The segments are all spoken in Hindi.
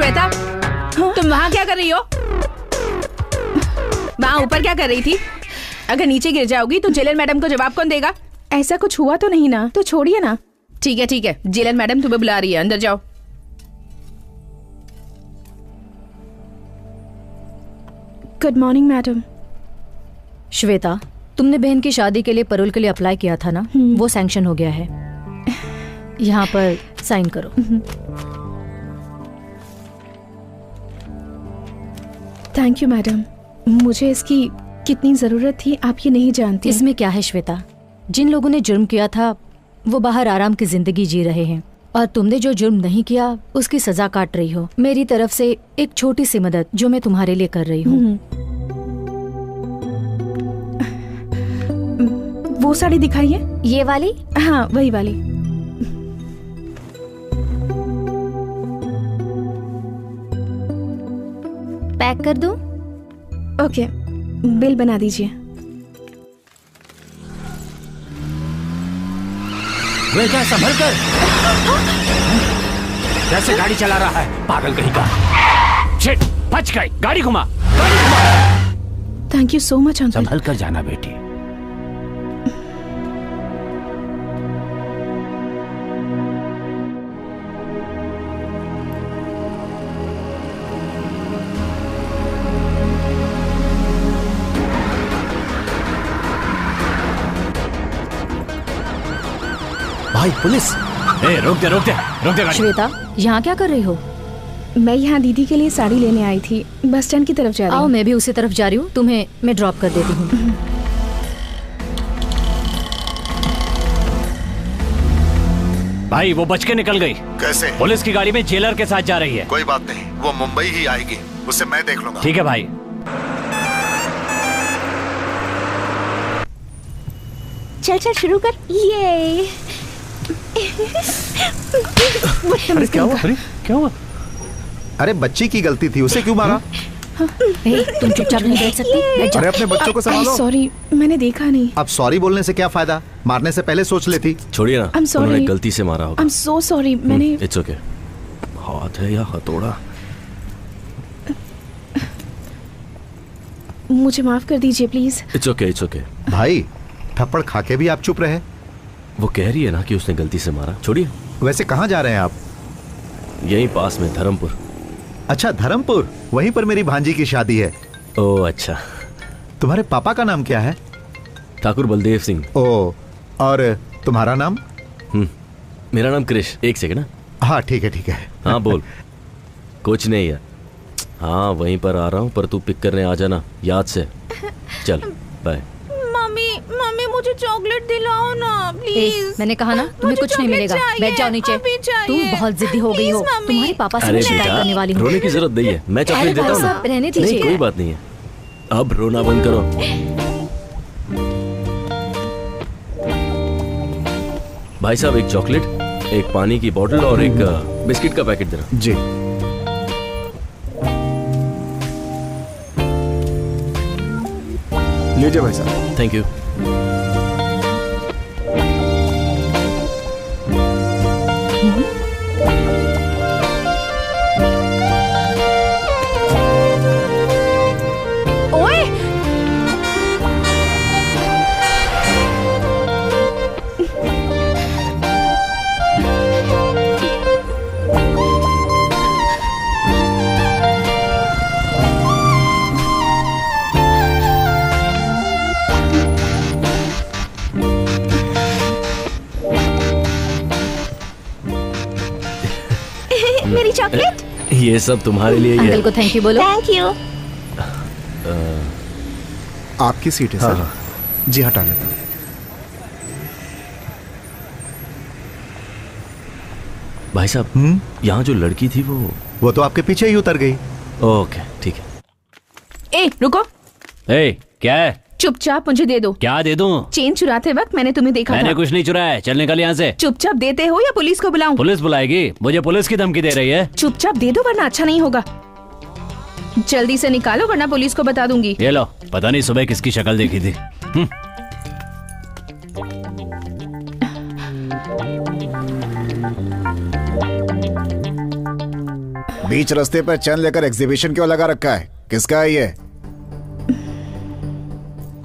श्वेता, तुम वहाँ क्या कर रही हो? वहाँ ऊपर क्या कर रही थी? अगर नीचे गिर जाओगी तो जेलर मैडम को जवाब कौन देगा? ऐसा कुछ हुआ तो नहीं ना, तो छोड़िए ना। ठीक है, जेलर मैडम तुम्हें बुला रही है, अंदर जाओ। Good morning madam. श्वेता, तुमने बहन की शादी के लिए पैरोल के लिए अप्लाई किया था ना, वो सैंक्शन हो गया है। यहाँ पर साइन करो। थैंक यू मैडम, मुझे इसकी कितनी जरूरत थी आप ये नहीं जानती। इसमें क्या है श्वेता, जिन लोगों ने जुर्म किया था वो बाहर आराम की जिंदगी जी रहे हैं, और तुमने जो जुर्म नहीं किया उसकी सजा काट रही हो। मेरी तरफ से एक छोटी सी मदद जो मैं तुम्हारे लिए कर रही हूँ। वो साड़ी दिखाइए। ये वाली? हाँ, वही वाली। पैक कर दूं? ओके, बिल बना दीजिए। बेटा संभल कर। कैसे गाड़ी चला रहा है, पागल कहीं का। शिट, बच गई। गाड़ी घुमा। Thank you so much uncle. संभल कर जाना बेटी। भाई पुलिस! रोक दे गाड़ी। श्वेता, यहाँ क्या कर रही हो? मैं यहाँ दीदी के लिए साड़ी लेने आई थी, बस स्टैंड की तरफ जा रही हूँ। आओ, मैं भी उसी तरफ जा रही हूँ, तुम्हें मैं ड्रॉप कर देती हूँ। भाई वो बच के निकल गई। कैसे? पुलिस की गाड़ी में जेलर के साथ जा रही है। कोई बात नहीं, वो मुंबई ही आएगी, उसे मैं देख लूंगा। ठीक है भाई। चल शुरू कर। ये अरे क्या हुआ? अरे बच्ची की गलती थी, उसे क्यों मारा? तुम चुपचाप नहीं बैठ सकती? अरे अपने बच्चों को संभालो। सॉरी, मैंने देखा नहीं। अब सॉरी बोलने से क्या फायदा, मारने से पहले सोच लेती। छोड़िए ना, उन्होंने गलती से मारा होगा। I'm so sorry, मैंने। It's okay. हाथ है या हथौड़ा? मुझे माफ कर दीजिए प्लीज। It's okay. भाई थप्पड़ खा के भी आप चुप रहे। वो कह रही है ना कि उसने गलती से मारा। छोड़िए। वैसे कहाँ जा रहे हैं आप? यहीं पास में, धर्मपुर। अच्छा, धर्मपुर, वहीं पर मेरी भांजी की शादी है। ओह अच्छा। तुम्हारे पापा का नाम क्या है? ठाकुर बलदेव सिंह। ओह, और तुम्हारा नाम? मेरा नाम कृष। एक सेकंड। हाँ ठीक है। हाँ बोल। कुछ नहीं है। हाँ वहीं पर आ रहा हूँ, पर तू पिक करने आ जाना याद से। चल बाय। मम्मी मुझे चॉकलेट दिलाओ ना प्लीज। मैंने कहा ना तुम्हें कुछ नहीं मिलेगा। बैठ जाओ नीचे। तुम बहुत जिद्दी हो गई हो। तुम्हारे पापा से मैं शिकायत करने वाली हूँ। रोने की जरूरत नहीं है, मैं चॉकलेट देता हूँ ना। रहने दीजिए। नहीं कोई बात नहीं है, अब रोना बंद करो। भाई साहब, एक चॉकलेट, एक पानी की बोतल और एक बिस्किट का पैकेट देना। जी। लीजिए भाई साहब। Thank you. मेरी चॉकलेट। ये सब तुम्हारे लिए ही है। अंकल को थैंक यू बोलो। Thank you. आपकी सीट है सर। जी हटा लेता हूँ। भाई साहब, यहाँ जो लड़की थी वो तो आपके पीछे ही उतर गई। ओके ठीक है। रुको। क्या है? चुपचाप मुझे दे दो। क्या दे दूं? चेन चुराते वक्त मैंने तुम्हें देखा मैंने था। कुछ नहीं चुराया, चल निकल यहाँ से। चुपचाप देते हो या पुलिस को बुलाऊं? पुलिस बुलाएगी? मुझे पुलिस की धमकी दे रही है। चुपचाप दे दो वरना अच्छा नहीं होगा। जल्दी से निकालो वरना पुलिस को बता दूंगी। ये लो, पता नहीं सुबह किसकी शक्ल देखी थी। बीच रास्ते पर चैन लेकर एग्जीबिशन क्यों लगा रखा है? किसका है ये?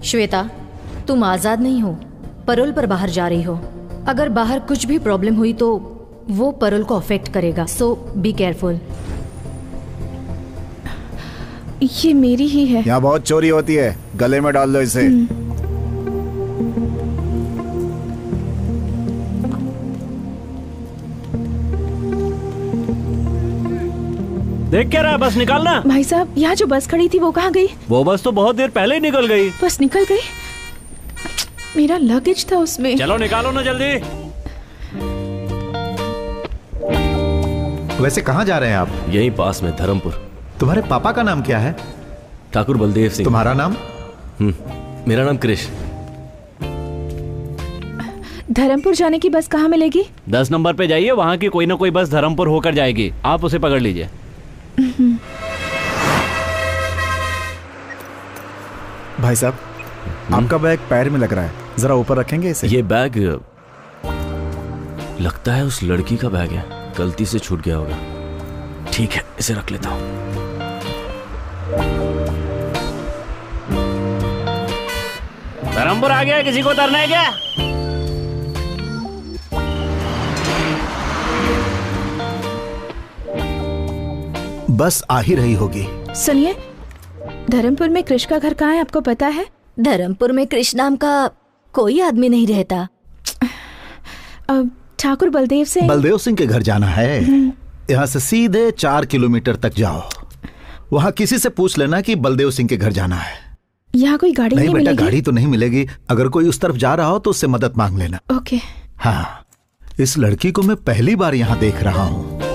श्वेता, तुम आजाद नहीं हो, परोल पर बाहर जा रही हो। अगर बाहर कुछ भी प्रॉब्लम हुई तो वो परोल को अफेक्ट करेगा, सो बी केयरफुल। ये मेरी ही है। यहाँ बहुत चोरी होती है, गले में डाल लो इसे। देख क्या रहा है? बस निकालना। भाई साहब, यहाँ जो बस खड़ी थी वो कहाँ गई? वो बस तो बहुत देर पहले ही निकल गई। बस निकल गई? मेरा लगेज था उसमें। चलो निकालो ना जल्दी। वैसे कहाँ जा रहे हैं आप? यहीं पास में, धर्मपुर। तुम्हारे पापा का नाम क्या है? ठाकुर बलदेव सिंह। तुम्हारा नाम? मेरा नाम कृष्ण। धर्मपुर जाने की बस कहाँ मिलेगी? 10 नंबर पे जाइए, वहाँ की कोई ना कोई बस धर्मपुर होकर जाएगी, आप उसे पकड़ लीजिए। भाई साहब, आपका बैग पैर में लग रहा है, जरा ऊपर रखेंगे इसे? ये बैग लगता है उस लड़की का बैग है, गलती से छूट गया होगा। ठीक है, इसे रख लेता हूं। धर्मपुर आ गया, किसी को उतरना है क्या? बस आ ही रही होगी। सुनिए, धर्मपुर में कृष्ण का घर कहाँ है, आपको पता है? धर्मपुर में कृष्ण नाम का कोई आदमी नहीं रहता। ठाकुर बलदेव सिंह। बलदेव सिंह के घर जाना है। यहाँ से सीधे 4 किलोमीटर तक जाओ, वहाँ किसी से पूछ लेना कि बलदेव सिंह के घर जाना है। यहाँ कोई गाड़ी नहीं बेटा, मिलेगी? गाड़ी तो नहीं मिलेगी। अगर कोई उस तरफ जा रहा हो तो उससे मदद मांग लेना। ओके। हाँ, इस लड़की को मैं पहली बार यहाँ देख रहा हूँ।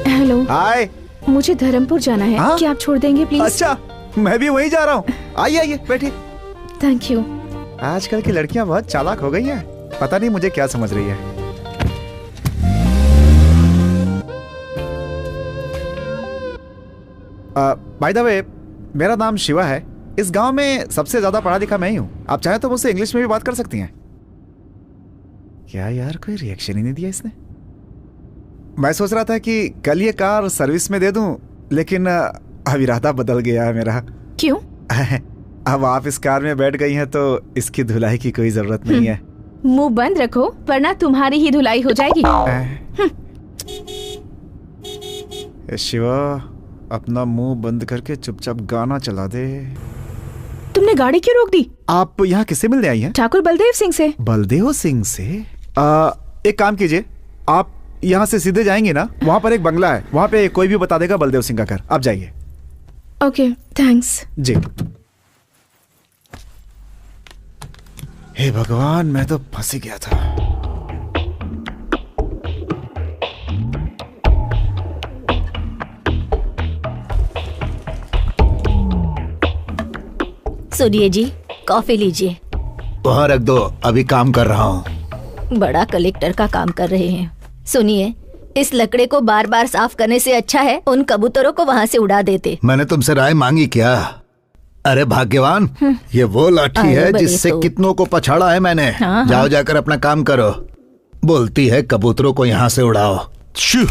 हेलो। हाय। मुझे धर्मपुर जाना है। हाँ? क्या आप छोड़ देंगे प्लीज? अच्छा, मैं भी वहीं जा रहा हूँ। आइए आइए, बैठिए। Thank you. आजकल की लड़कियां बहुत चालाक हो गई हैं। पता नहीं मुझे क्या समझ रही है। बाय द वे, मेरा नाम शिवा है। इस गांव में सबसे ज्यादा पढ़ा लिखा मैं ही हूँ। आप चाहे तो मुझसे इंग्लिश में भी बात कर सकती हैं। क्या यार, कोई रिएक्शन ही नहीं दिया इसने। मैं सोच रहा था कि कल ये कार सर्विस में दे दूं, लेकिन अब इरादा बदल गया है मेरा। क्यों? अब आप इस कार में बैठ गई हैं तो इसकी धुलाई की कोई जरूरत नहीं है। मुंह बंद रखो वरना तुम्हारी ही धुलाई हो जाएगी। शिवा, अपना मुंह बंद करके चुपचाप गाना चला दे। तुमने गाड़ी क्यों रोक दी? आप यहाँ किससे मिलने आई हैं? ठाकुर बलदेव सिंह से। बलदेव सिंह से? एक काम कीजिए, आप यहाँ से सीधे जाएंगे ना, वहाँ पर एक बंगला है, वहाँ पे कोई भी बता देगा बलदेव सिंह का घर। आप जाइए। Okay, thanks. जी। हे भगवान, मैं तो फंस गया था। सुनिए जी, कॉफी लीजिए। वहाँ रख दो, अभी काम कर रहा हूँ। बड़ा कलेक्टर का काम कर रहे हैं। सुनिए, इस लकड़े को बार बार साफ करने से अच्छा है उन कबूतरों को वहाँ से उड़ा देते। मैंने तुमसे राय मांगी क्या? अरे भाग्यवान, ये वो लाठी है जिससे कितनों को पछाड़ा है मैंने। हाँ, जाओ जाकर अपना काम करो। बोलती है कबूतरों को यहाँ से उड़ाओ। शू।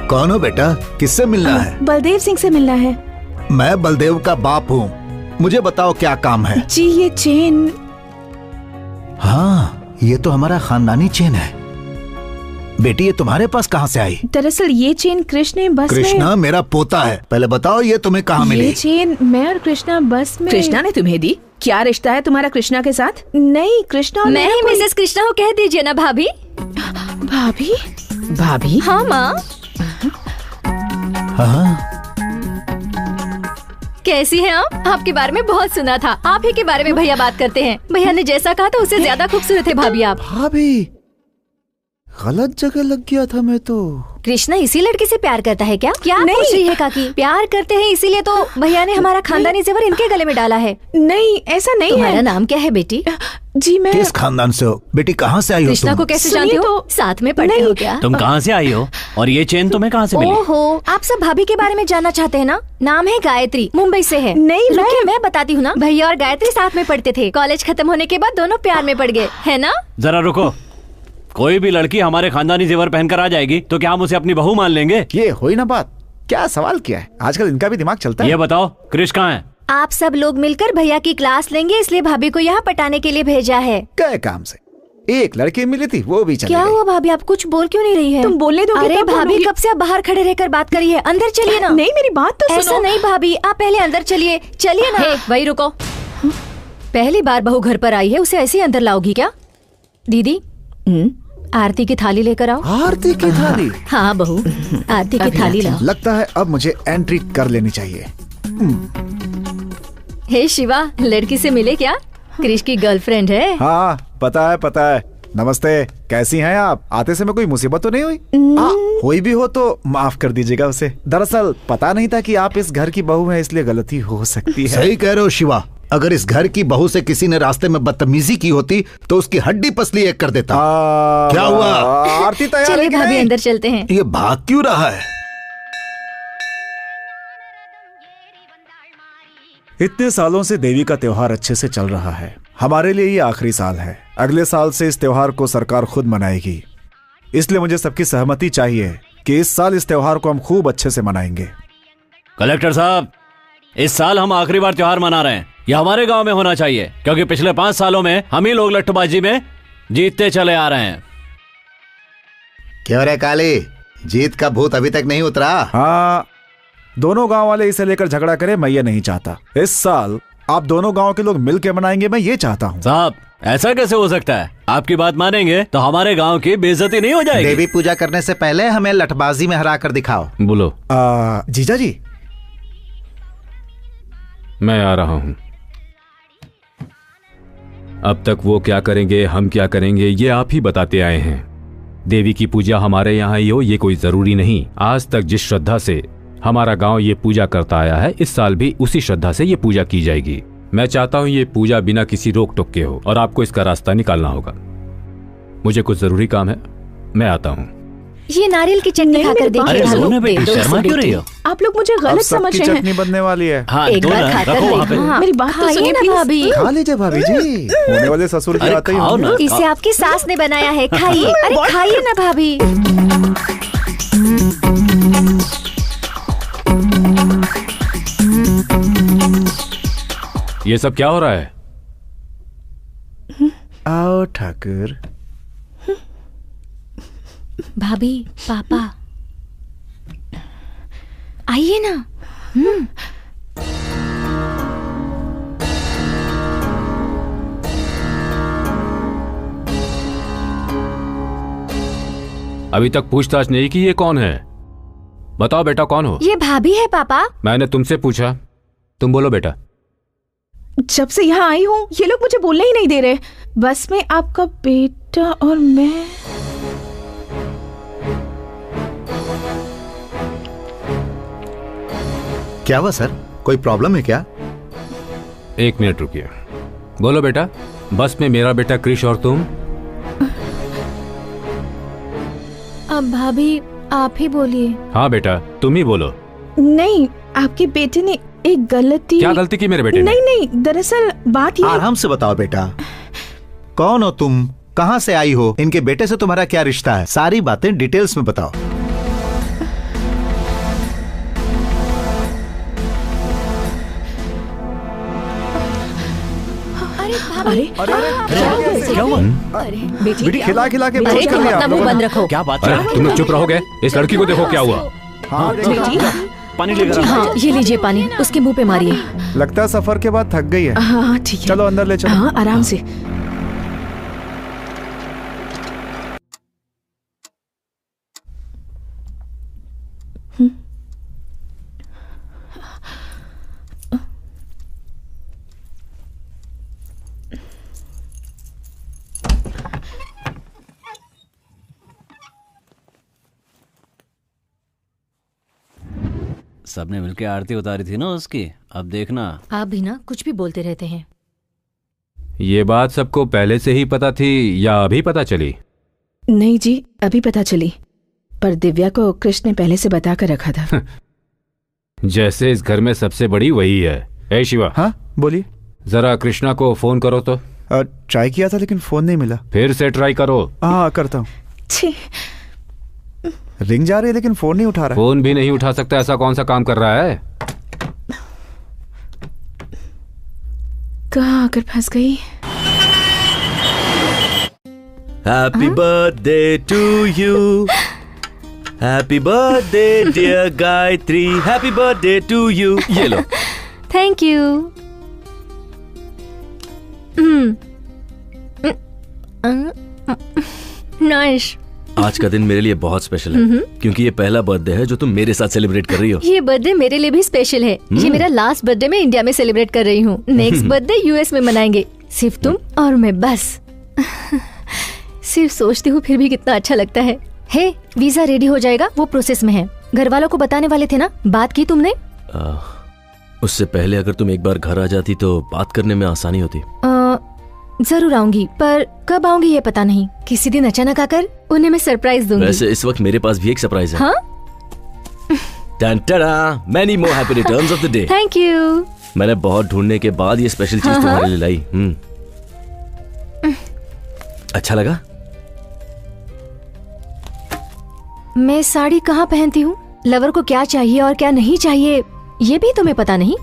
कौन हो बेटा, किससे मिलना है? बलदेव सिंह से मिलना है। मैं बलदेव का बाप हूँ, मुझे बताओ क्या काम है? जी, ये चेन। हाँ, ये तो हमारा खानदानी चेन है। बेटी, ये तुम्हारे पास कहाँ से आई? दरअसल ये चेन कृष्ण बस में। कृष्णा मेरा पोता है। पहले बताओ ये तुम्हें कहाँ मिली? ये चेन मैं और कृष्णा बस में। कृष्णा ने तुम्हें दी? क्या रिश्ता है तुम्हारा कृष्णा के साथ? नहीं, कृष्णा। मैं ही मिसेस कृष्णा को कह दीजिए ना भाभी। भाभी? भाभी? हाँ माँ। हाँ? कैसी हैं आप? आपके बारे में बहुत सुना था। आप ही के बारे में भैया बात करते हैं। भैया ने जैसा कहा था उससे ज्यादा खूबसूरत है भाभी आप। भाभी, गलत जगह लग गया था मैं तो। कृष्णा इसी लड़के से प्यार करता है क्या? क्या नहीं। पूछ रही है काकी? प्यार करते हैं इसीलिए तो भैया ने हमारा खानदानी जेवर इनके गले में डाला है। नहीं, ऐसा नहीं तुम्हारा है। नाम क्या है बेटी? जी मैं किस खानदान से हो बेटी? कहाँ से आई हो कृष्णा तुम? को कैसे सुनिए जानती हो? तो- साथ में पढ़ते हो क्या? तुम कहाँ से आई हो और ये चेन तुम्हें कहाँ से मिली? ओहो, आप सब भाभी के बारे में जानना चाहते हैं ना? नाम है गायत्री, मुंबई से है। नहीं, रुकिए, मैं बताती हूँ ना। भैया और गायत्री साथ में पढ़ते थे, कॉलेज खत्म होने के बाद दोनों प्यार में पड़ गए, है ना? जरा रुको, कोई भी लड़की हमारे खानदानी जेवर पहनकर आ जाएगी तो क्या हम उसे अपनी बहू मान लेंगे? ये हुई ना बात। क्या सवाल किया है? आजकल इनका भी दिमाग चलता है। ये बताओ क्रिश कहाँ है? आप सब लोग मिलकर भैया की क्लास लेंगे, इसलिए भाभी को यहाँ पटाने के लिए भेजा है। गए काम से। एक लड़की मिली थी, वो भी चली क्या गई। हुआ भाभी, आप कुछ बोल क्यों नहीं रही है? तुम बोलने दोगे अरे तब भाभी, बोलूंगी। कब से आप बाहर खड़े रहकर बात करी है? अंदर चलिए ना। नहीं, मेरी बात तो ऐसा सुनो। नहीं भाभी, आप पहले अंदर चलिए। चलिए ना। वही रुको। पहली बार बहू घर पर आई है, उसे ऐसे ही अंदर लाओगी क्या? दीदी, आरती की थाली लेकर आओ। आरती की थाली। हाँ बहू, आरती की थाली लाओ। लगता है अब मुझे एंट्री कर लेनी चाहिए। हे शिवा, लड़की से मिले क्या? क्रिश की गर्लफ्रेंड है। हाँ पता है पता है। नमस्ते, कैसी हैं आप? आते समय कोई मुसीबत तो नहीं हुई? हुई भी हो तो माफ कर दीजिएगा उसे। दरअसल पता नहीं था कि आप इस घर की बहू हैं, इसलिए गलती हो सकती है। सही कह रहे हो शिवा। अगर इस घर की बहू से किसी ने रास्ते में बदतमीजी की होती तो उसकी हड्डी पसली एक कर देता। क्या हुआ? आरती तैयार है चलिए कि भाभी, नहीं? अंदर चलते हैं। ये भाग क्यों रहा है? इतने सालों से देवी का त्योहार अच्छे से चल रहा है। हमारे लिए ये आखिरी साल है। अगले साल से इस त्योहार को सरकार खुद मनाएगी, इसलिए मुझे सबकी सहमति चाहिए कि इस साल इस त्योहार को हम खूब अच्छे से मनाएंगे। कलेक्टर साहब, इस साल हम आखिरी बार त्योहार मना रहे हैं। यह हमारे गांव में होना चाहिए, क्योंकि पिछले 5 सालों में हम ही लोग लट्टूबाजी में जीतते चले आ रहे हैं। क्यों रे काली, जीत का भूत अभी तक नहीं उतरा? हाँ, दोनों गांव वाले इसे लेकर झगड़ा करें, मैं ये नहीं चाहता। इस साल आप दोनों गांव के लोग मिलकर मनाएंगे, मैं ये चाहता हूँ। साहब, ऐसा कैसे हो सकता है? आपकी बात मानेंगे तो हमारे गांव की बेइज्जती नहीं हो जाएगी। देवी पूजा करने से पहले हमें लठबाजी में हरा कर दिखाओ। बोलो। जीजा जी, मैं आ रहा हूं। अब तक वो क्या करेंगे, हम क्या करेंगे, ये आप ही बताते आए हैं। देवी की पूजा हमारे यहाँ ही हो ये कोई जरूरी नहीं। आज तक जिस श्रद्धा से हमारा गांव ये पूजा करता आया है, इस साल भी उसी श्रद्धा से ये पूजा की जाएगी। मैं चाहता हूँ ये पूजा बिना किसी रोक टोक के हो और आपको इसका रास्ता निकालना होगा। मुझे कुछ जरूरी काम है, मैं आता हूँ। ये नारियल की चटनी नहीं, खाकर मेरी देखिए। बात अरे सुनो। सुनो बेटी, दे दो शर्मा इसे क्यों रही बेटी। हो? आप लोग मुझे अब गलत सबकी समझ रहे चटनी हैं। बनने वाली है। हाँ, एक दो बार ना, खाकर रखो वहाँ पे। देखो। हाँ, मेरी बात तो खाइए सुनिए, ना please। भाभी। खा लीजिए भाभी जी, होने वाले ससुर के अरे आते ही खाओ होंगे। ना। इसे आपकी सास ने बनाया है, खाइए। अरे खाइए ना भाभी। ये सब क्या हो रहा है? आओ ठाकुर। भाभी, पापा, आइए ना। अभी तक पूछताछ नहीं की ये कौन है? बताओ बेटा, कौन हो? ये भाभी है पापा। मैंने तुमसे पूछा, तुम बोलो बेटा। जब से यहाँ आई हूँ ये लोग मुझे बोलने ही नहीं दे रहे। बस में आपका बेटा और मैं। क्या हुआ सर, कोई प्रॉब्लम है क्या? 1 मिनट रुकिए। बोलो बेटा, बस में मेरा बेटा क्रिश और तुम? अब भाभी आप ही बोलिए। हाँ बेटा, तुम ही बोलो। नहीं, आपके बेटे ने एक गलती। क्या गलती की मेरे बेटे ने? नहीं नहीं, दरअसल बात ये। आराम से बताओ बेटा, कौन हो तुम, कहाँ से आई हो, इनके बेटे से तुम्हारा क्या रिश्ता है, सारी बातें डिटेल्स में बताओ। अरे अरे क्या हुआ? बेटी खिला खिला के अरे बेहोश कर तुम दिया अपना आप मुंह लोगों बंद ने। रखो। क्या बात अरे है? तुम लोग चुप रहोगे? इस लड़की को देखो क्या हुआ। हाँ, देखो। पानी लेकर आओ। हाँ, ये लीजिए पानी, उसके मुंह पे मारिए। लगता है सफर के बाद थक गई है। हाँ ठीक है, चलो अंदर ले चलो। हाँ आराम से। सबने मिलके आरती उतारी थी ना उसकी, अब देखना। आप भी ना कुछ भी बोलते रहते हैं। ये बात सबको पहले से ही पता थी या अभी पता चली? नहीं जी, अभी पता चली, पर दिव्या को कृष्ण ने पहले से बता कर रखा था। जैसे इस घर में सबसे बड़ी वही है। ए शिवा। हाँ बोलिए। जरा कृष्णा को फोन करो तो। ट्राई किया था लेकिन फोन नहीं मिला। फिर से ट्राई करो। हाँ करता हूँ। छी, रिंग जा रही है लेकिन फोन नहीं उठा रहा। फोन भी नहीं उठा सकता, ऐसा कौन सा काम कर रहा है? कहाँ आकर फंस गई। Happy birthday to you. Happy birthday dear Gayatri. Happy birthday to you. ये लो। Thank you. नाइस। आज का दिन मेरे लिए बहुत स्पेशल है क्योंकि ये पहला बर्थडे है जो तुम मेरे साथ सेलिब्रेट कर रही हो। ये बर्थडे मेरे लिए भी स्पेशल है। ये मेरा लास्ट बर्थडे मैं इंडिया में सेलिब्रेट कर रही हूँ। नेक्स्ट बर्थडे यूएस में मनाएंगे, सिर्फ तुम और मैं बस। सिर्फ सोचती हूँ फिर भी कितना अच्छा लगता है। हे, वीजा रेडी हो जाएगा, वो प्रोसेस में है। घर वालों को बताने वाले थे ना, बात की तुमने? उससे पहले अगर तुम एक बार घर आ जाती तो बात करने में आसानी होती। जरूर आऊंगी, पर कब आऊंगी ये पता नहीं। किसी दिन अचानक आकर उन्हें मैं सरप्राइज दूंगी। वैसे इस वक्त मेरे पास भी एक सरप्राइज है। हाँ? Many more happy returns of the day. Thank you. मैंने बहुत ढूंढने के बाद ये स्पेशल चीज तुम्हारे लिए लाई। अच्छा लगा? मैं साड़ी कहाँ पहनती हूँ, लवर को क्या चाहिए और क्या नहीं चाहिए, ये भी तुम्हें पता नहीं?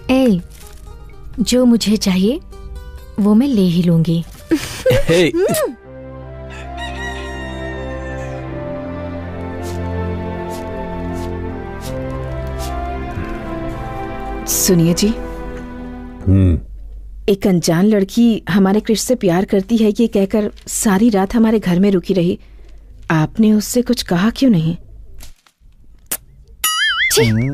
ए, जो मुझे चाहिए वो मैं ले ही लूंगी। Hey. सुनिए जी, एक अनजान लड़की हमारे कृष्ण से प्यार करती है ये कहकर सारी रात हमारे घर में रुकी रही। आपने उससे कुछ कहा क्यों नहीं?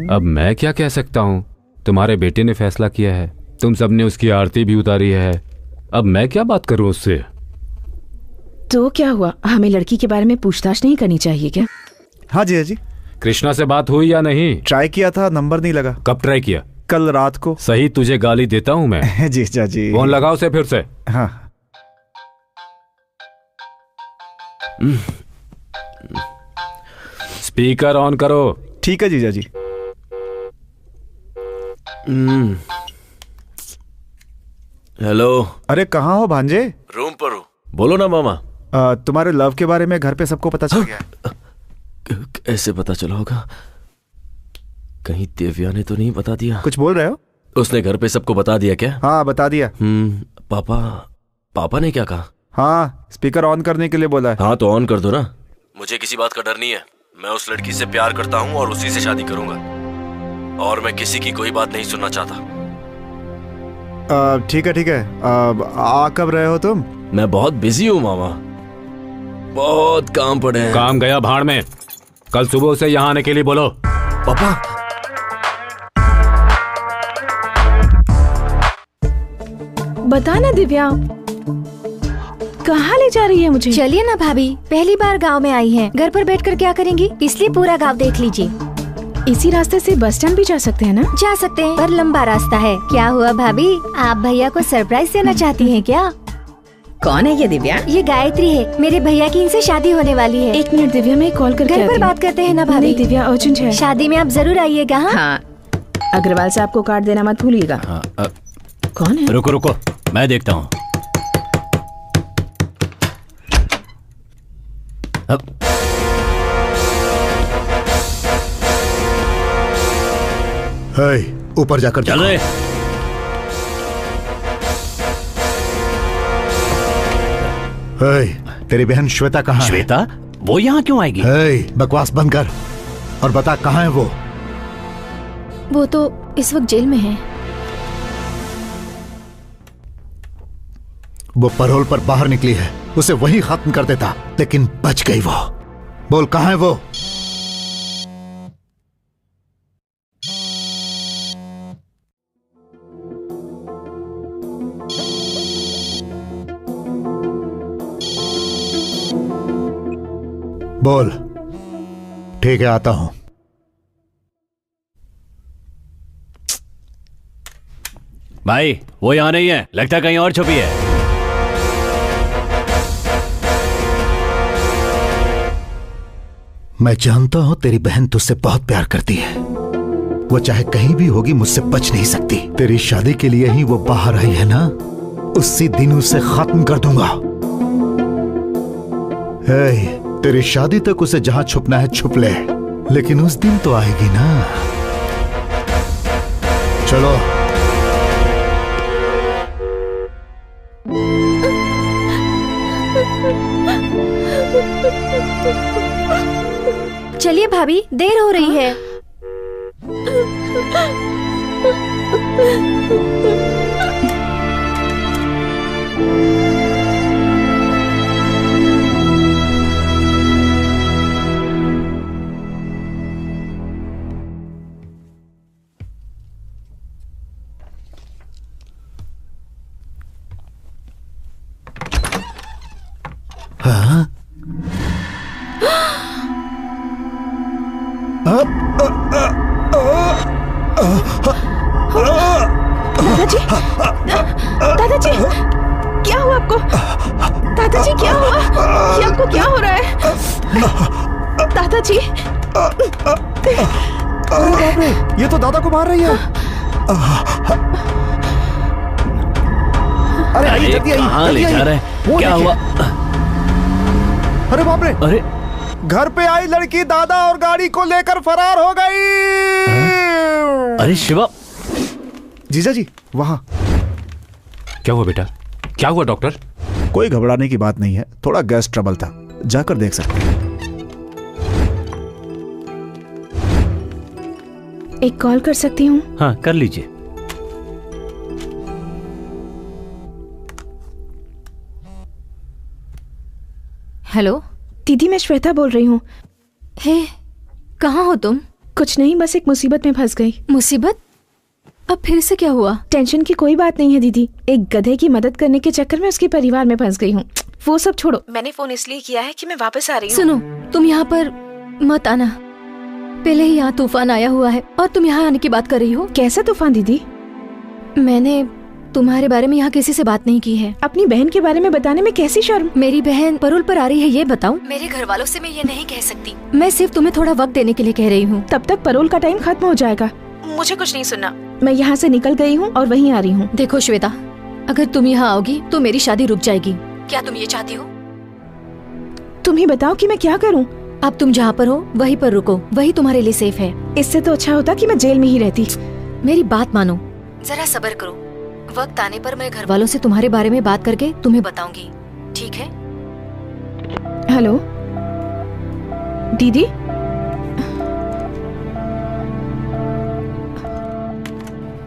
अब मैं क्या कह सकता हूँ? तुम्हारे बेटे ने फैसला किया है, तुम सबने उसकी आरती भी उतारी है, अब मैं क्या बात करूँ उससे? तो क्या हुआ, हमें लड़की के बारे में पूछताछ नहीं करनी चाहिए क्या? हाँ जी, हाँ जी। कृष्णा से बात हुई या नहीं? ट्राई किया था, नंबर नहीं लगा। कब ट्राई किया? कल रात को। सही, तुझे गाली देता हूँ मैं। जी चाची। फोन लगाओ उसे फिर से। हाँ। स्पीकर ऑन करो। ठीक है जीजा जी। हेलो। अरे कहाँ हो भांजे? रूम पर हो। बोलो ना मामा। तुम्हारे लव के बारे में घर पे सबको पता चल गया। कैसे पता चला होगा? कहीं दिव्या ने तो नहीं बता दिया? कुछ बोल रहे हो? उसने घर पे सबको बता दिया क्या? हाँ बता दिया। पापा ने क्या कहा? हाँ, स्पीकर ऑन करने के लिए बोला है। हाँ तो ऑन कर दो ना। मुझे किसी बात का डर नहीं है। मैं उस लड़की से प्यार करता हूँ और उसी से शादी करूंगा, और मैं किसी की कोई बात नहीं सुनना चाहता। ठीक है ठीक है। आ कब रहे हो तुम? मैं बहुत बिजी हूँ मामा, बहुत काम पड़े हैं। काम गया भाड़ में। कल सुबह से यहाँ आने के लिए बोलो। पापा। बता ना दिव्या, कहाँ ले जा रही है मुझे? चलिए ना भाभी, पहली बार गांव में आई हैं, घर पर बैठकर क्या करेंगी, इसलिए पूरा गांव देख लीजिए। इसी रास्ते से बस स्टैंड भी जा सकते हैं ना? जा सकते हैं, पर लंबा रास्ता है। क्या हुआ भाभी, आप भैया को सरप्राइज देना चाहती हैं क्या? कौन है ये दिव्या? ये गायत्री है, मेरे भैया की इनसे शादी होने वाली है। एक मिनट दिव्या, मैं कॉल करके घर आती पर हूँ। बात करते हैं ना भाभी। नहीं दिव्या, अर्जेंट है। शादी में आप जरूर आइएगा। हाँ, अग्रवाल साहब को कार्ड देना मत भूलिएगा। कौन है? रुको रुको, मैं देखता हूँ। ऊपर जाकर चल रहे। तेरी बहन श्वेता कहाँ है? श्वेता? वो यहाँ क्यों आएगी? बकवास बंद कर और बता कहाँ है वो? वो तो इस वक्त जेल में है। वो पैरोल पर बाहर निकली है, उसे वहीं खत्म कर देता, लेकिन बच गई वो। बोल कहाँ है वो? बोल। ठीक है, आता हूं। भाई वो यहाँ नहीं है, लगता है कहीं और छुपी है। मैं जानता हूं तेरी बहन तुझसे बहुत प्यार करती है। वो चाहे कहीं भी होगी, मुझसे बच नहीं सकती। तेरी शादी के लिए ही वो बाहर आई है ना, उसी दिन उसे खत्म कर दूंगा। तेरी शादी तक उसे जहां छुपना है छुप ले, लेकिन उस दिन तो आएगी ना। चलो। चलिए भाभी, देर हो रही है। हाँ? दादाजी, दादाजी, क्या हुआ आपको? दादाजी क्या हुआ? ये आपको क्या हो रहा है? दादाजी, अरे बाप रे, ये तो दादा को मार रही है। अरे आइए, जल्दी आइए। कहाँ ले जा रहे हैं? क्या हुआ? अरे बाप रे, अरे घर पे आई लड़की दादा और गाड़ी को लेकर फरार हो गई। अरे शिवा। जीजा जी वहां। क्या हुआ बेटा? क्या हुआ डॉक्टर? कोई घबराने की बात नहीं है, थोड़ा गैस ट्रबल था, जाकर देख सकते हैं। एक कॉल कर सकती हूँ? हाँ कर लीजिए। हेलो दीदी, मैं श्वेता बोल रही हूँ। हे, कहाँ हो तुम? कुछ नहीं, बस एक मुसीबत में फंस गई। मुसीबत? अब फिर से क्या हुआ? टेंशन की कोई बात नहीं है दीदी, एक गधे की मदद करने के चक्कर में उसके परिवार में फंस गई हूँ। वो सब छोड़ो, मैंने फोन इसलिए किया है कि मैं वापस आ रही हूँ। सुनो, तुम यहाँ पर मत आना। पहले ही यहाँ तूफान आया हुआ है और तुम यहाँ आने की बात कर रही हो। कैसा तूफान दीदी? मैंने तुम्हारे बारे में यहाँ किसी से बात नहीं की है। अपनी बहन के बारे में बताने में कैसी शर्म? मेरी बहन परोल पर आ रही है, ये बताऊं? मेरे घर वालों से मैं ये नहीं कह सकती। मैं सिर्फ तुम्हें थोड़ा वक्त देने के लिए कह रही हूँ। तब तक परोल का टाइम खत्म हो जाएगा। मुझे कुछ नहीं सुनना। मैं यहाँ से निकल गई हूँ और वहीं आ रही हूँ। देखो श्वेता, अगर तुम यहाँ आओगी तो मेरी शादी रुक जाएगी। क्या तुम ये चाहती हो? तुम ही बताओ कि मैं क्या करूँ। अब तुम जहाँ पर हो वहीं पर रुको, वही तुम्हारे लिए सेफ है। इससे तो अच्छा होता कि मैं जेल में ही रहती। मेरी बात मानो, जरा सब्र करो। वक्त आने पर मैं घर वालों से तुम्हारे बारे में बात करके तुम्हें बताऊंगी, ठीक है? हेलो दीदी।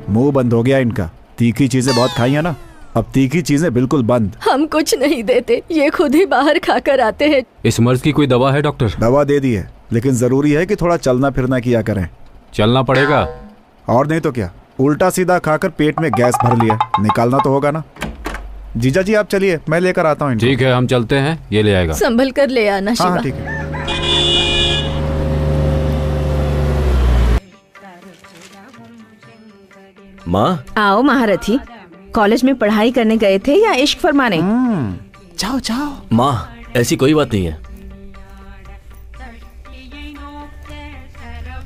मुंह बंद हो गया इनका। तीखी चीजें बहुत खाई है ना, अब तीखी चीजें बिल्कुल बंद। हम कुछ नहीं देते, ये खुद ही बाहर खाकर आते हैं। इस मर्ज की कोई दवा है डॉक्टर? दवा दे दी है, लेकिन जरूरी है कि थोड़ा चलना फिरना किया करें। चलना पड़ेगा। और नहीं तो क्या, उल्टा सीधा खाकर पेट में गैस भर लिया, निकालना तो होगा ना। जीजा जी आप चलिए, मैं लेकर आता हूँ। ठीक है, हम चलते हैं, ये ले आएगा। संभल कर ले आना शिवा। हाँ ठीक है। माँ। आओ महारथी, कॉलेज में पढ़ाई करने गए थे या इश्क फरमाने? जाओ जाओ। माँ ऐसी कोई बात नहीं है।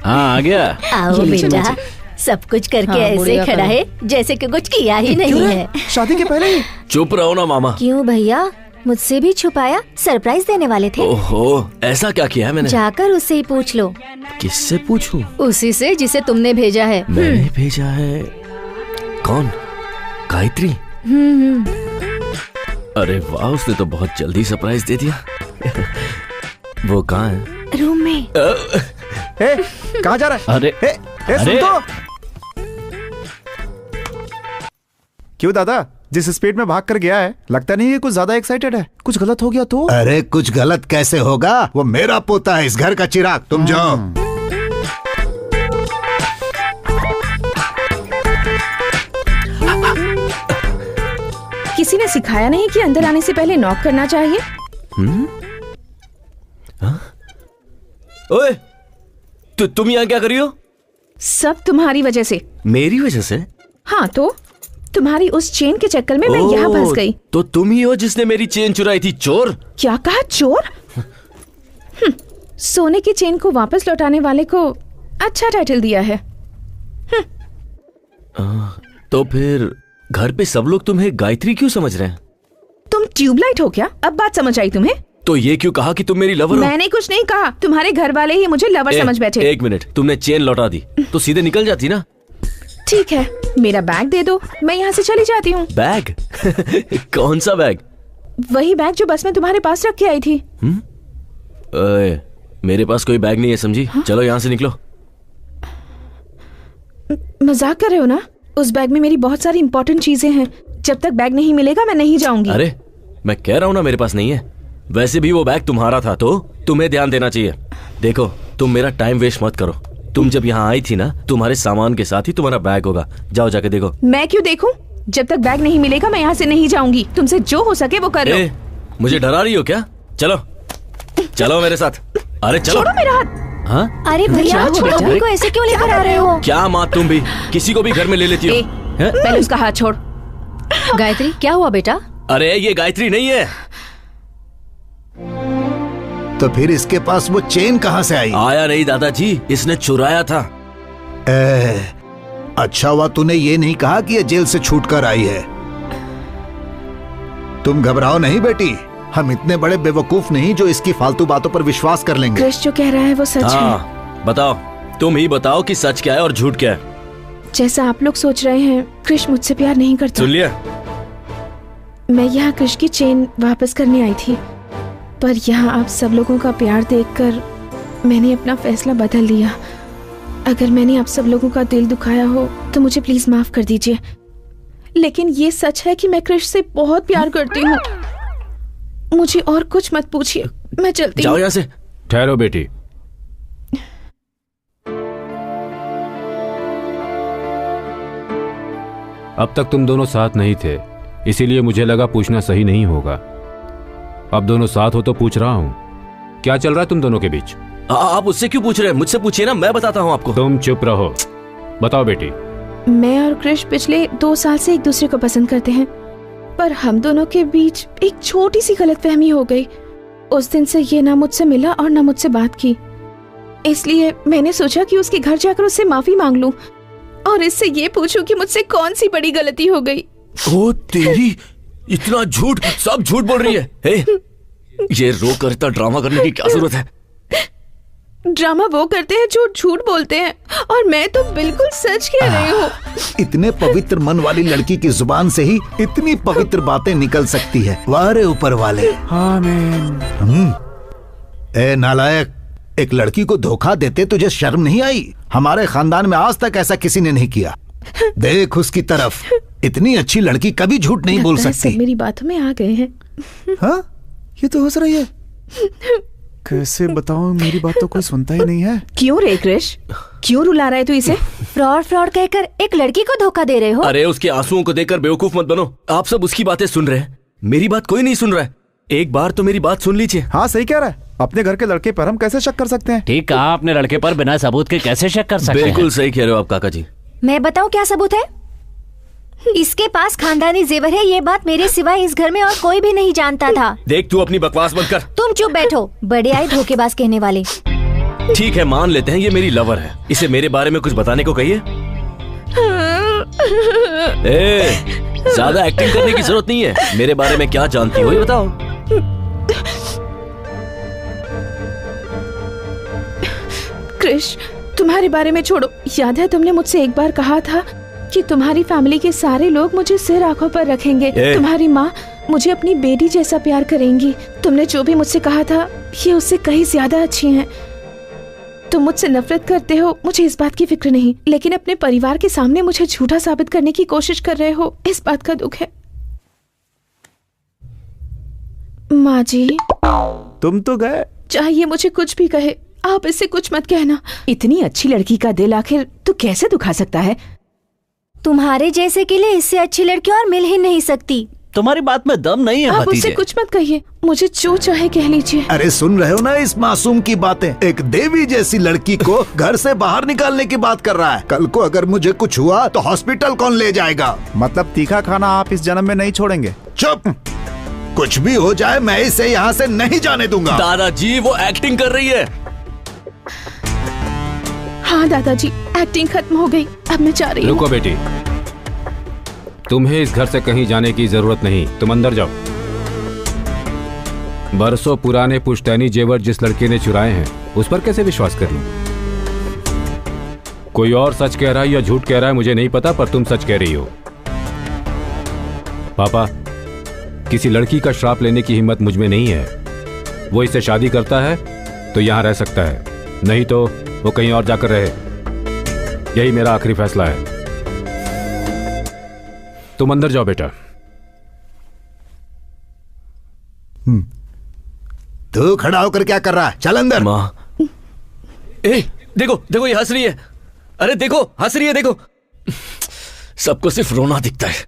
हाँ आ गया। आओ बेटा, सब कुछ करके ऐसे खड़ा है जैसे कि कुछ किया ही नहीं है। शादी के पहले ही? चुप रहो ना मामा। क्यों भैया, मुझसे भी छुपाया? सरप्राइज देने वाले थे। ओहो, ऐसा क्या किया है मैंने? जाकर उससे ही पूछ लो। किससे पूछूं? उसी से जिसे तुमने भेजा है। मैंने भेजा है? कौन? गायत्री? अरे वाह, उसने तो बहुत जल्दी सरप्राइज दे दिया। वो कहाँ है? रूम में। कहाँ जा रहा है? अरे सुन तो। क्यों दादा, जिस स्पीड में भाग कर गया है, लगता नहीं है कुछ ज्यादा एक्साइटेड है। कुछ गलत हो गया तो? अरे कुछ गलत कैसे होगा, वो मेरा पोता है, इस घर का चिराग। तुम जाओ। किसी ने सिखाया नहीं कि अंदर आने से पहले नॉक करना चाहिए? ओए, तुम यहाँ क्या कर रही हो? सब तुम्हारी वजह से। मेरी वजह से? हाँ तो तुम्हारी उस चेन के चक्कर में मैं यहाँ फंस गई। तो तुम ही हो जिसने मेरी चेन चुराई थी, चोर। क्या कहा, चोर? सोने की चेन को वापस लौटाने वाले को अच्छा टाइटल दिया है। तो फिर घर पे सब लोग तुम्हें गायत्री क्यों समझ रहे हैं? तुम ट्यूबलाइट हो क्या? अब बात समझ आई तुम्हें? तो ये क्यों कहा कि तुम मेरी लवर हो? मैंने कुछ नहीं कहा, तुम्हारे घर वाले ही मुझे लवर समझ बैठे। एक मिनट, तुमने चेन लौटा दी तो सीधे निकल जाती ना। ठीक है, मेरा बैग दे दो, मैं यहाँ से चली जाती हूँ। बैग? कौन सा बैग? वही बैग जो बस में तुम्हारे पास रख के आई थी। ओए, मेरे पास कोई बैग नहीं है, समझी? हाँ? चलो यहाँ से निकलो। मजाक कर रहे हो ना? उस बैग में मेरी बहुत सारी इंपॉर्टेंट चीजें हैं। जब तक बैग नहीं मिलेगा मैं नहीं जाऊंगी। अरे मैं कह रहा हूँ ना, मेरे पास नहीं है। वैसे भी वो बैग तुम्हारा था तो तुम्हें ध्यान देना चाहिए। देखो, तुम मेरा टाइम वेस्ट मत करो। तुम जब यहाँ आई थी ना, तुम्हारे सामान के साथ ही तुम्हारा बैग होगा। जाओ जाके देखो। मैं क्यों देखूं? जब तक बैग नहीं मिलेगा मैं यहाँ से नहीं जाऊंगी। तुमसे जो हो सके वो कर लो। मुझे डरा रही हो क्या? चलो चलो मेरे साथ। अरे चलो। छोड़ो मेरा हाथ। हाँ? अरे भैया, छोड़ो, को ऐसे क्यों लेकर आ रहे हो? क्या माँ, तुम भी किसी को भी घर में ले लेती हो? पहले उसका हाथ छोड़। गायत्री, क्या हुआ बेटा? अरे ये गायत्री नहीं है। तो फिर इसके पास वो चेन कहाँ से आई? आया नहीं दादाजी, इसने चुराया था। अच्छा हुआ तूने ये नहीं कहा कि ये जेल से छूट कर आई है। तुम घबराओ नहीं बेटी, हम इतने बड़े बेवकूफ नहीं जो इसकी फालतू बातों पर विश्वास कर लेंगे। कृष जो कह रहा है वो सच है। बताओ, तुम ही बताओ कि सच क्या है और झूठ क्या है। जैसा आप लोग सोच रहे हैं, कृष मुझसे प्यार नहीं करता। सुन लिया? मैं यहाँ कृष की चेन वापस करने आई थी, पर यहाँ आप सब लोगों का प्यार देखकर मैंने अपना फैसला बदल लिया। अगर मैंने आप सब लोगों का दिल दुखाया हो तो मुझे प्लीज माफ कर दीजिए। लेकिन ये सच है कि मैं कृष से बहुत प्यार करती हूँ। मुझे और कुछ मत पूछिए, मैं चलती हूँ। जाओ यहाँ से। ठहरो बेटी। अब तक तुम दोनों साथ नहीं थे, इसीलिए मुझे लगा पूछना सही नहीं होगा। अब दोनों साथ हो तो पूछ रहा हूँ, क्या चल रहा है तुम दोनों के बीच? आप उससे क्यों पूछ रहे हैं? मुझसे पूछिए ना, मैं बताता हूँ आपको। तुम चुप रहो। बताओ बेटी। मैं और कृष पिछले 2 साल से एक दूसरे को पसंद करते हैं, पर हम दोनों के बीच एक छोटी सी गलतफहमी हो गई। उस दिन से ये ना मुझसे मिला और ना मुझसे बात की। इसलिए मैंने सोचा कि उसके घर जाकर उससे माफी मांग लूं और इससे ये पूछूं कि मुझसे कौन सी बड़ी गलती हो गई। ओ तेरी, इतना झूठ, सब झूठ बोल रही है। ये रो कर इतना ड्रामा करने की क्या जरूरत है? ड्रामा वो करते हैं जो झूठ बोलते हैं, और मैं तो बिल्कुल सच कह रही हूँ। इतने पवित्र मन वाली लड़की की जुबान से ही इतनी पवित्र बातें निकल सकती है। वाह रे ऊपर वाले। आमीन। ए नालायक, एक लड़की को धोखा देते तुझे शर्म नहीं आई? हमारे खानदान में आज तक ऐसा किसी ने नहीं किया। देख उसकी तरफ, इतनी अच्छी लड़की कभी झूठ नहीं बोल सकती। मेरी बातों में आ गए हैं। हाँ, ये तो हंस रही है। कैसे बताऊं, मेरी बात तो कोई सुनता ही नहीं है। क्यों रे कृष, क्यों रुला रहा है तू इसे? फ्रॉड फ्रॉड कहकर एक लड़की को धोखा दे रहे हो? अरे उसके आंसुओं को देखकर बेवकूफ मत बनो। आप सब उसकी बातें सुन रहे हैं, मेरी बात कोई नहीं सुन रहा है। एक बार तो मेरी बात सुन लीजिए। हाँ सही कह रहा है। अपने घर के लड़के पर हम कैसे शक कर सकते हैं? ठीक कहा, अपने लड़के पर बिना सबूत के कैसे शक कर सकते हैं? बिल्कुल सही कह रहे हो आप काका जी। मैं बताऊं क्या सबूत है? इसके पास खानदानी जेवर है, ये बात मेरे सिवाय इस घर में और कोई भी नहीं जानता था। देख तू अपनी बकवास बंद कर। तुम चुप बैठो, बड़े आए धोखेबाज कहने वाले। ठीक है, मान लेते हैं ये मेरी लवर है, इसे मेरे बारे में कुछ बताने को कहिए। ज्यादा एक्टिंग करने की जरूरत नहीं है। मेरे बारे में क्या जानती हो ये बताओ। कृष, तुम्हारे बारे में छोड़ो। याद है तुमने मुझसे एक बार कहा था कि तुम्हारी फैमिली के सारे लोग मुझे सिर आंखों पर रखेंगे। तुम्हारी माँ मुझे अपनी बेटी जैसा प्यार करेंगी। तुमने जो भी मुझसे कहा था ये उससे कहीं ज्यादा अच्छी हैं। तुम मुझसे नफरत करते हो, मुझे इस बात की फिक्र नहीं, लेकिन अपने परिवार के सामने मुझे झूठा साबित करने की कोशिश कर रहे हो, इस बात का दुख है। माँ जी, तुम तो गए। चाहिए मुझे कुछ भी कहे, आप इससे कुछ मत कहना। इतनी अच्छी लड़की का दिल आखिर तू कैसे दुखा सकता है? तुम्हारे जैसे के लिए इससे अच्छी लड़की और मिल ही नहीं सकती। तुम्हारी बात में दम नहीं है आप उससे भतीजे। कुछ मत कहिए, मुझे जो चाहे कह लीजिए। अरे सुन रहे हो ना इस मासूम की बातें? एक देवी जैसी लड़की को घर से बाहर निकालने की बात कर रहा है। कल को अगर मुझे कुछ हुआ तो हॉस्पिटल कौन ले जाएगा? मतलब तीखा खाना आप इस जन्म में नहीं छोड़ेंगे? चुप! कुछ भी हो जाए मैं इसे यहाँ से नहीं जाने दूंगा। दादाजी वो एक्टिंग कर रही है। हाँ दादाजी, एक्टिंग खत्म हो गई, अब मैं जा रही हूँ। रुको बेटी, तुम्हें इस घर से कहीं जाने की जरूरत नहीं, तुम अंदर जाओ। बरसों पुराने पुश्तैनी जेवर जिस लड़के ने चुराए हैं उस पर कैसे विश्वास कर लूं? कोई और सच कह रहा है या झूठ कह रहा है मुझे नहीं पता, पर तुम सच कह रही हो। पापा, किसी लड़की का श्राप लेने की हिम्मत मुझ में नहीं है। वो इससे शादी करता है तो यहां रह सकता है, नहीं तो वो कहीं और जाकर रहे। यही मेरा आखिरी फैसला है। तुम अंदर जाओ बेटा। तू खड़ा होकर क्या कर रहा है? चल अंदर। माँ, ए देखो देखो, ये हंस रही है। अरे देखो, हंस रही है, देखो। सबको सिर्फ रोना दिखता है।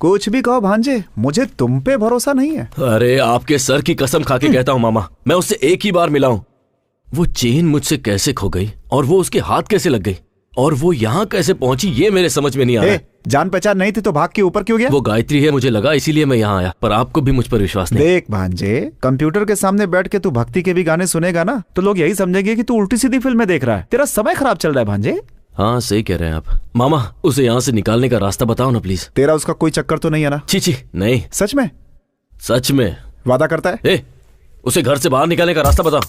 कुछ भी कहो भांजे, मुझे तुम पे भरोसा नहीं है। अरे आपके सर की कसम खा के कहता हूँ मामा, मैं उससे एक ही बार मिला हूं। वो चेन मुझसे कैसे खो गई और वो उसके हाथ कैसे लग गई और वो यहाँ कैसे पहुंची, ये मेरे समझ में नहीं आ रहा। जान पहचान नहीं थी तो भाग के ऊपर क्यों गया? वो गायत्री है मुझे लगा, इसीलिए मैं यहाँ आया, पर आपको भी मुझ पर विश्वास नहीं। देख भांजे, कंप्यूटर के सामने बैठ के तू भक्ति के भी गाने सुनेगा ना तो लोग यही समझेंगे कि तू उल्टी सीधी फिल्में देख रहा है। तेरा समय खराब चल रहा है भांजे। हाँ सही कह रहे हैं आप। मामा, उसे यहाँ से निकालने का रास्ता बताओ ना प्लीज। तेरा उसका कोई चक्कर तो नहीं है ना? छी नहीं। सच में? सच में। वादा करता है? उसे घर से बाहर निकालने का रास्ता बताओ।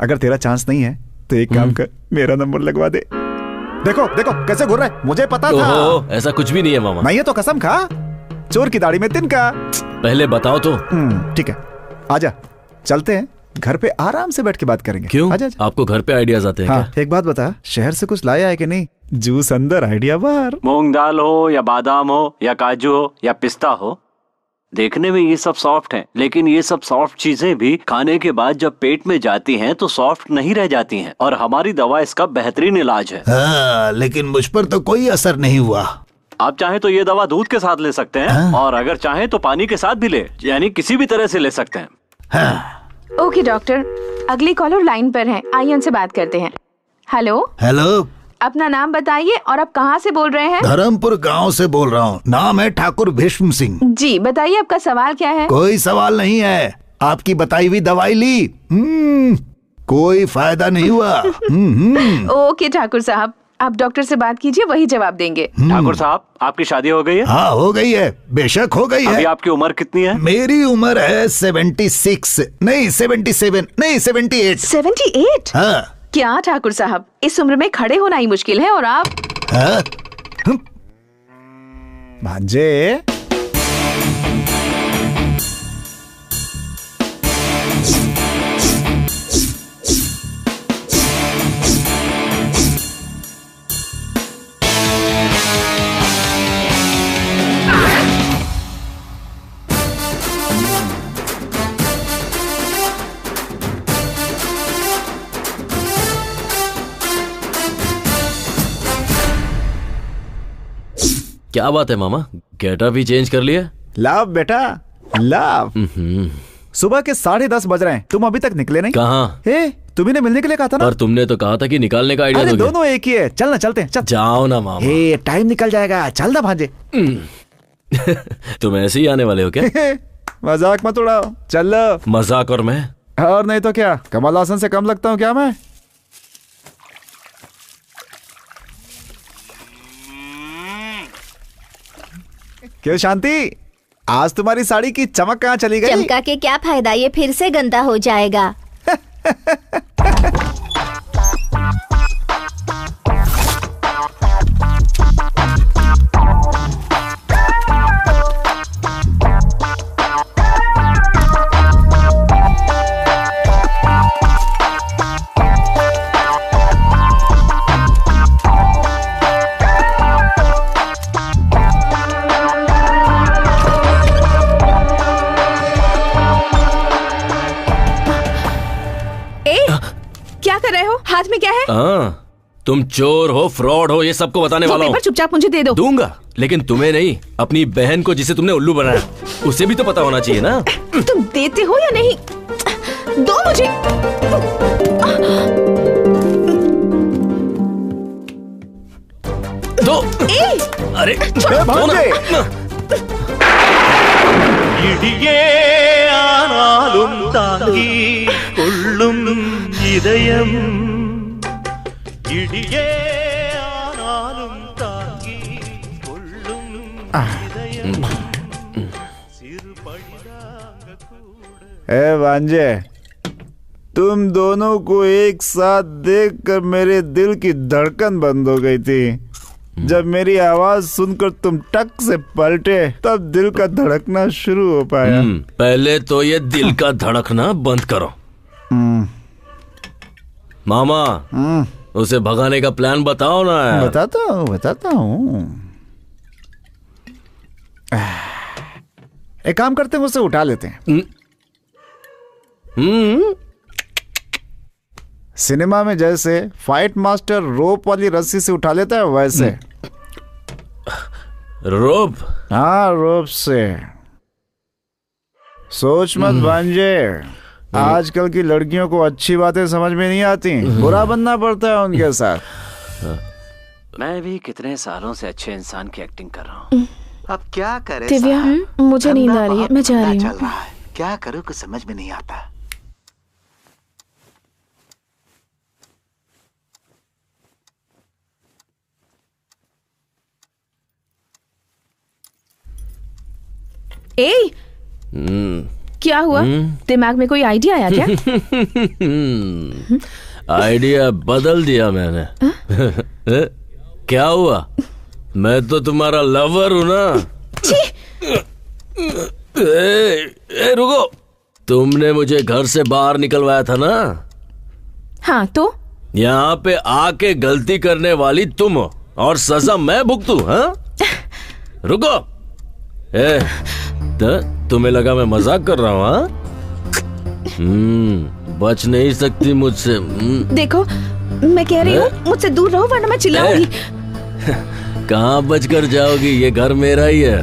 अगर तेरा चांस नहीं है तो एक काम कर, मेरा नंबर लगवा दे। देखो देखो कैसे घूर रहा है, मुझे पता था। ऐसा कुछ भी नहीं है मामा। नहीं है तो कसम खा, चोर की दाढ़ी में तिनका। पहले बताओ तो। ठीक है, आजा, चलते हैं, घर पे आराम से बैठ के बात करेंगे। क्यों? आजा। आपको घर पे आइडियाज आते हैं हाँ, क्या? एक बात बता, शहर से कुछ लाया है कि नहीं? जूस अंदर, आइडिया बाहर। मूंग दाल हो या बादाम हो या काजू हो या पिस्ता हो, देखने में ये सब सॉफ्ट हैं, लेकिन ये सब सॉफ्ट चीजें भी खाने के बाद जब पेट में जाती हैं तो सॉफ्ट नहीं रह जाती हैं, और हमारी दवा इसका बेहतरीन इलाज है। हाँ, लेकिन मुझ पर तो कोई असर नहीं हुआ। आप चाहें तो ये दवा दूध के साथ ले सकते हैं, और अगर चाहें तो पानी के साथ भी ले, यानी किसी भी तरह से ले सकते हैं। ओके डॉक्टर, अगली कॉलर लाइन पर है, आइए उनसे बात करते हैं। हेलो। हेलो, अपना नाम बताइए और आप कहाँ से बोल रहे हैं? धर्मपुर गांव से बोल रहा हूँ। नाम है ठाकुर भीष्म सिंह। जी बताइए, आपका सवाल क्या है? कोई सवाल नहीं है, आपकी बताई हुई दवाई ली, कोई फायदा नहीं हुआ। ओके ठाकुर साहब, आप डॉक्टर से बात कीजिए, वही जवाब देंगे। ठाकुर साहब, आपकी शादी हो गई है? हाँ हो गई है, बेशक हो गई है। अभी आपकी उम्र कितनी है? मेरी उम्र है 76 नहीं 77 नहीं 78। 78? हाँ। क्या ठाकुर साहब, इस उम्र में खड़े होना ही मुश्किल है और आप? हाँ? भांजे, क्या बात है मामा, गेटअप भी चेंज कर लिया? लाभ बेटा लाभ। सुबह के 10:30 बज रहे हैं, तुम अभी तक निकले नहीं। कहाँ? तुम्ही ने मिलने के लिए कहा था ना। पर तुमने तो कहा था कि निकालने का आइडिया अरे दोगे। दोनों एक ही है, चल ना, चलते हैं, चल। जाओ ना मामा। टाइम निकल जाएगा, चल ना भांजे। तुम ऐसे ही आने वाले हो क्या? मजाक मत उड़ाओ, चल। मजाक? और मैं? और नहीं तो क्या, कमल हासन से कम लगता हूँ क्या मैं? क्यों शांति, आज तुम्हारी साड़ी की चमक कहाँ चली गई? चमका के क्या फायदा, ये फिर से गंदा हो जाएगा। कर रहे हो? हाथ में क्या है? हाँ, तुम चोर हो, फ्रॉड हो, ये सबको बताने वाला हूँ। पेपर चुपचाप मुझे दे दो। दूंगा, लेकिन तुम्हें नहीं, अपनी बहन को जिसे तुमने उल्लू बनाया उसे भी तो पता होना चाहिए ना। तुम देते हो या नहीं? दो मुझे। दो। अरे दो ना। இடியே ஆனாலும் தாங்கி கொள்ளும் இதயம் இடியே ஆனாலும் தாங்கி கொள்ளும் இதயம் சிறு பழிதாங்க கூட। ए भांजे, तुम दोनों को एक साथ देखकर मेरे दिल की धड़कन बंद हो गई थी। जब मेरी आवाज सुनकर तुम टक से पलटे तब दिल का धड़कना शुरू हो पाया। पहले तो ये दिल का धड़कना बंद करो। मामा, उसे भगाने का प्लान बताओ ना यार। बताता हूँ। एक काम करते हैं, उसे उठा लेते हैं। सिनेमा में जैसे फाइट मास्टर रोप वाली रस्सी से उठा लेता है वैसे। रोप? हाँ, रोप से। सोच मत भांजे, आजकल की लड़कियों को अच्छी बातें समझ में नहीं आती, बुरा बनना पड़ता है उनके साथ। मैं भी कितने सालों से अच्छे इंसान की एक्टिंग कर रहा हूँ। अब क्या करे दिव्या, मुझे नींद आ रही है, मैं जा रही हूँ। क्या करूँ कुछ समझ में नहीं आता। ए, क्या हुआ? दिमाग में कोई आइडिया आया क्या? आइडिया बदल दिया मैंने। क्या हुआ? मैं तो तुम्हारा लवर हूं ना। रुको, तुमने मुझे घर से बाहर निकलवाया था ना? हाँ तो? यहाँ पे आके गलती करने वाली तुम हो और सजा मैं भुगतू? हाँ? रुको। तुम्हें लगा मैं मजाक कर रहा हूँ? हाँ? बच नहीं सकती मुझसे। देखो, मैं कह रही हूँ मुझसे दूर रहो वरना मैं चिल्लाऊंगी। कहाँ बच कर जाओगी? ये घर मेरा ही है।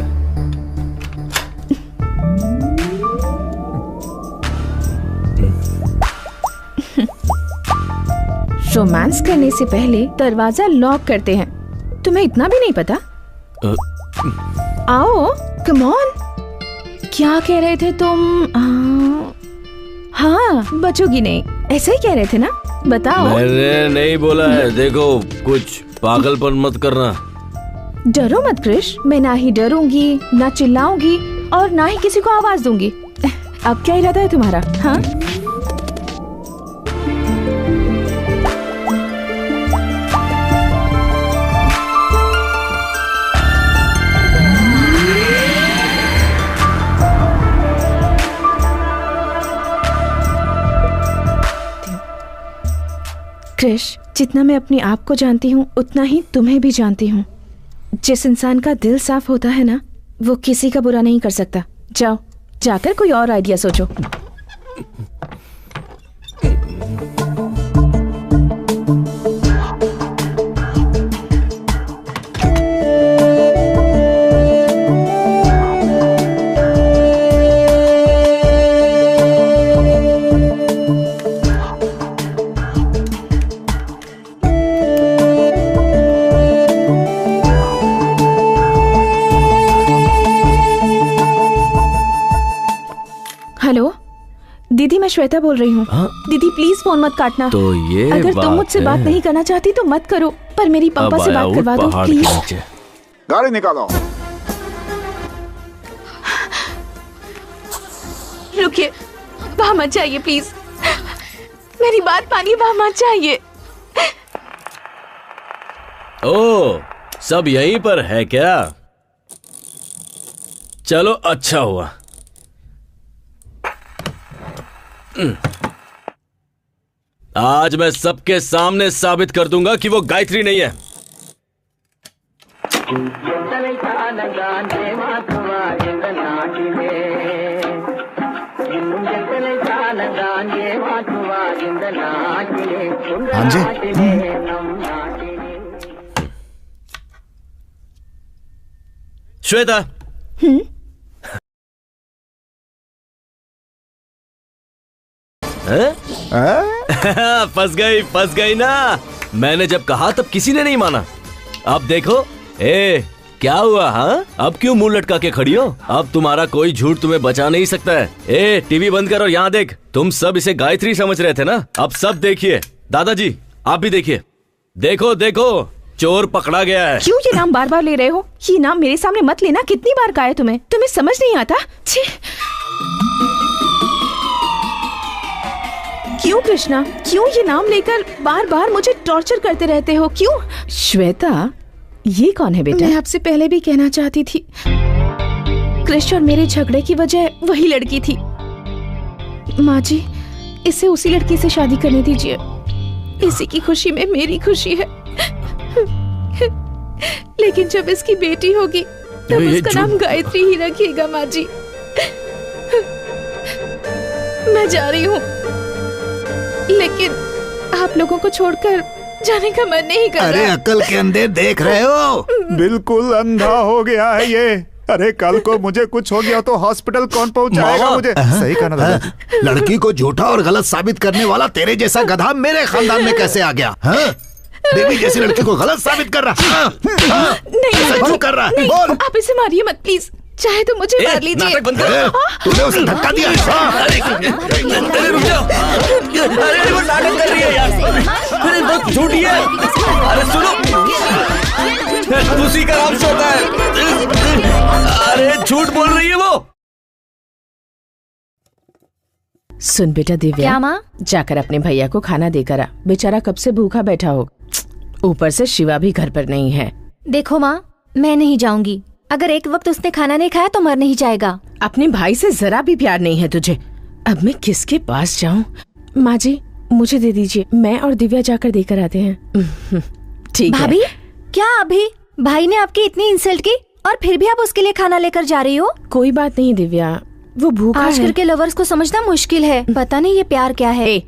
रोमांस करने से पहले दरवाजा लॉक करते हैं। तुम्हें इतना भी नहीं पता? आओ, कम ऑन। क्या कह रहे थे तुम? हाँ, बचोगी नहीं, ऐसे ही कह रहे थे ना? बताओ। मैंने नहीं बोला है। देखो, कुछ पागलपन मत करना। डरो मत क्रिश, मैं ना ही डरूंगी, ना चिल्लाऊंगी और ना ही किसी को आवाज दूंगी। अब क्या इरादा है तुम्हारा? हाँ? क्रिश, जितना मैं अपने आप को जानती हूँ उतना ही तुम्हें भी जानती हूँ। जिस इंसान का दिल साफ होता है ना, वो किसी का बुरा नहीं कर सकता। जाओ, जाकर कोई और आइडिया सोचो। हेलो दीदी, मैं श्वेता बोल रही हूँ। दीदी प्लीज फोन मत काटना। तो ये अगर तुम मुझसे बात नहीं करना चाहती तो मत करो, पर मेरी पापा से बात करवा दो प्लीज। गाड़ी निकालो। रुकिए, वहाँ मत जाइए प्लीज, मेरी बात मानिए, वहाँ मत जाइए। ओ, सब यहीं पर है क्या? चलो, अच्छा हुआ। आज मैं सबके सामने साबित कर दूंगा कि वो गायत्री नहीं है। हाँ जी। श्वेता, फंस गई ना। मैंने जब कहा तब किसी ने नहीं माना। अब देखो, क्या हुआ? हाँ, अब क्यों मुंह लटका के खड़ी हो? अब तुम्हारा कोई झूठ तुम्हें बचा नहीं सकता है। टीवी बंद कर और यहाँ देख। तुम सब इसे गायत्री समझ रहे थे ना, अब सब देखिए। दादाजी आप भी देखिए। देखो देखो, चोर पकड़ा गया है। क्यों ये नाम बार बार ले रहे हो? ये नाम मेरे सामने मत लेना। कितनी बार कहा है तुम्हें समझ नहीं आता? छी। क्यों कृष्णा, क्यों ये नाम लेकर बार बार मुझे टॉर्चर करते रहते हो? क्यों? श्वेता, ये कौन है बेटा? मैं आपसे पहले भी कहना चाहती थी, कृष्ण और मेरे झगड़े की वजह वही लड़की थी। माँ जी, इसे उसी लड़की से शादी करने दीजिए। इसी की खुशी में मेरी खुशी है। लेकिन जब इसकी बेटी होगी तब उसका नाम गायत्री ही रखिएगा। माँ जी, मैं जा रही हूँ, लेकिन आप लोगों को छोड़कर जाने का मन नहीं कर रहा। अरे अकल के अंधे देख रहे हो? बिल्कुल अंधा हो गया है ये। अरे कल को मुझे कुछ हो गया तो हॉस्पिटल कौन पहुंचाएगा मुझे? सही कहा ना दादा। लड़की को झूठा और गलत साबित करने वाला तेरे जैसा गधा मेरे खानदान में कैसे आ गया? देवी जैसी लड़की को गलत साबित कर रहा। नहीं, क्यों कर रहा है? बोल। आप इसे मारिए मत प्लीज। चाहे तो मुझे मार लीजिए। तूने उसे धक्का दिया। अरे रुक जाओ। अरे वो नाटक कर रही है यार। अरे बहुत झूठी है। अरे सुनो, उसी का नाम श्वेता है। अरे झूठ बोल रही है वो। सुन बेटा दिव्या, क्या माँ? जाकर अपने भैया को खाना देकर आ। बेचारा कब से भूखा बैठा हो। ऊपर से शिवा भी घर पर नहीं है। देखो माँ, मैं नहीं जाऊंगी। अगर एक वक्त उसने खाना नहीं खाया तो मर नहीं जाएगा। अपने भाई से जरा भी प्यार नहीं है तुझे। अब मैं किसके पास जाऊं? माँ जी, मुझे दे दीजिए, मैं और दिव्या जाकर देकर आते हैं। ठीक है। भाभी, क्या अभी भाई ने आपकी इतनी इंसल्ट की और फिर भी आप उसके लिए खाना लेकर जा रही हो? कोई बात नहीं दिव्या, वो भूखा है। आजकल के लवर्स को समझना मुश्किल है। पता नहीं ये प्यार क्या है।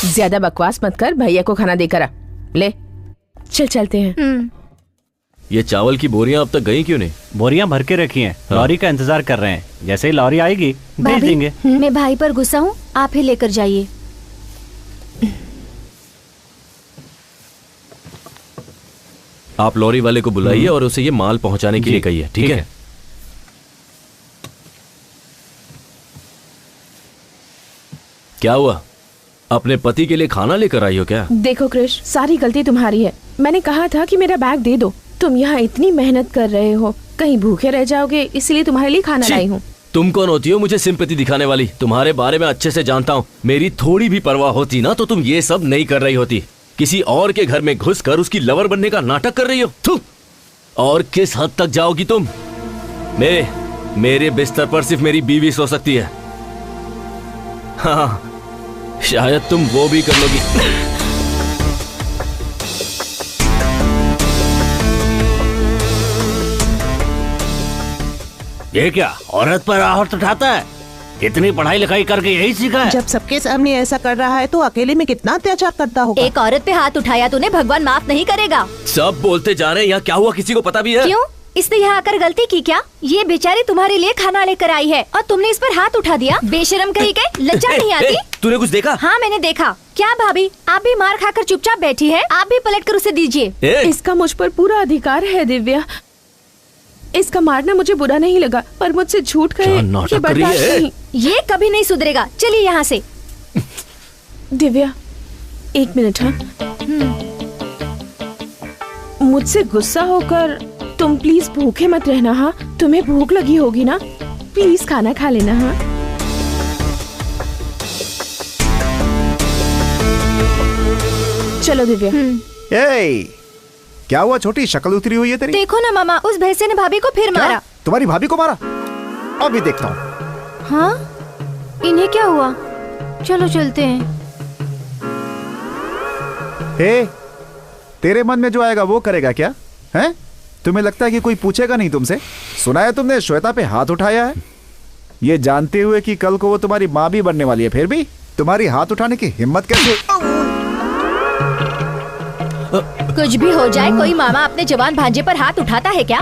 ज्यादा बकवास मत कर, भैया को खाना देकर आ। ले चल, चलते हैं। ये चावल की बोरियां अब तक गई क्यों नहीं? बोरियां भर के रखी हैं। लॉरी का इंतजार कर रहे हैं। जैसे ही लॉरी आएगी भेज देंगे। मैं भाई पर गुस्सा हूँ, आप ही लेकर जाइए। आप लॉरी वाले को बुलाइए और उसे ये माल पहुंचाने के लिए कहिए। ठीक है? क्या हुआ? अपने पति के लिए खाना लेकर आई हो क्या? देखो कृष, सारी गलती तुम्हारी है। मैंने कहा था कि मेरा बैग दे दो। तुम यहाँ इतनी मेहनत कर रहे हो, कहीं भूखे रह जाओगे, इसलिए तुम्हारे लिए खाना लाई हूँ। तुम कौन होती हो मुझे सिंपैथी दिखाने वाली? तुम्हारे बारे में अच्छे से जानता हूँ। मेरी थोड़ी भी परवाह होती ना तो तुम ये सब नहीं कर रही होती। किसी और के घर में घुसकर उसकी लवर बनने का नाटक कर रही हो। थू! और किस हद तक जाओगी तुम? मेरे बिस्तर पर सिर्फ मेरी बीवी सो सकती है। हाँ, शायद तुम वो भी कर लोगी। ये क्या औरत पर आहट उठाता है? इतनी पढ़ाई लिखाई करके यही सीखा है? जब सबके सामने ऐसा कर रहा है तो अकेले में कितना अत्याचार करता होगा। एक औरत पे हाथ उठाया तूने, भगवान माफ नहीं करेगा। सब बोलते जा रहे हैं, यहाँ क्या हुआ किसी को पता भी है? क्यों? इसने यहाँ आकर गलती की क्या? ये बेचारी तुम्हारे लिए खाना लेकर आई है और तुमने इस पर हाथ उठा दिया। बेशरम कहीं के, लज्जा नहीं आती? तूने कुछ देखा? हाँ मैंने देखा। क्या भाभी, आप भी मार खाकर चुपचाप बैठी है? आप भी पलट कर उसे दीजिए। इसका मुझ पर पूरा अधिकार है दिव्या। इसका मारना मुझे बुरा नहीं लगा, पर मुझसे झूठ कहे ये बर्दाश्त नहीं। ये कभी नहीं सुधरेगा। चलिए यहाँ से। दिव्या, एक मिनट। हाँ, मुझसे गुस्सा होकर तुम प्लीज भूखे मत रहना। हाँ, तुम्हें भूख लगी होगी ना, प्लीज खाना खा लेना। हाँ, चलो दिव्या। क्या हुआ छोटी, शक्ल उतरी हुई है तेरी? देखो ना मामा, उस भैंसे ने भाभी को फिर मारा। तुम्हारी भाभी को मारा? अभी देखता हूँ। हाँ, इन्हें क्या हुआ? चलो चलते हैं। तेरे मन में जो आएगा वो करेगा क्या? हैं? तुम्हें लगता है कि कोई पूछेगा नहीं तुमसे? सुना है तुमने श्वेता पे हाथ उठाया है, ये जानते हुए कि कल को वो तुम्हारी माँ भी बनने वाली है, फिर भी तुम्हारी हाथ उठाने की हिम्मत कैसे? कुछ भी हो जाए, कोई मामा अपने जवान भांजे पर हाथ उठाता है क्या?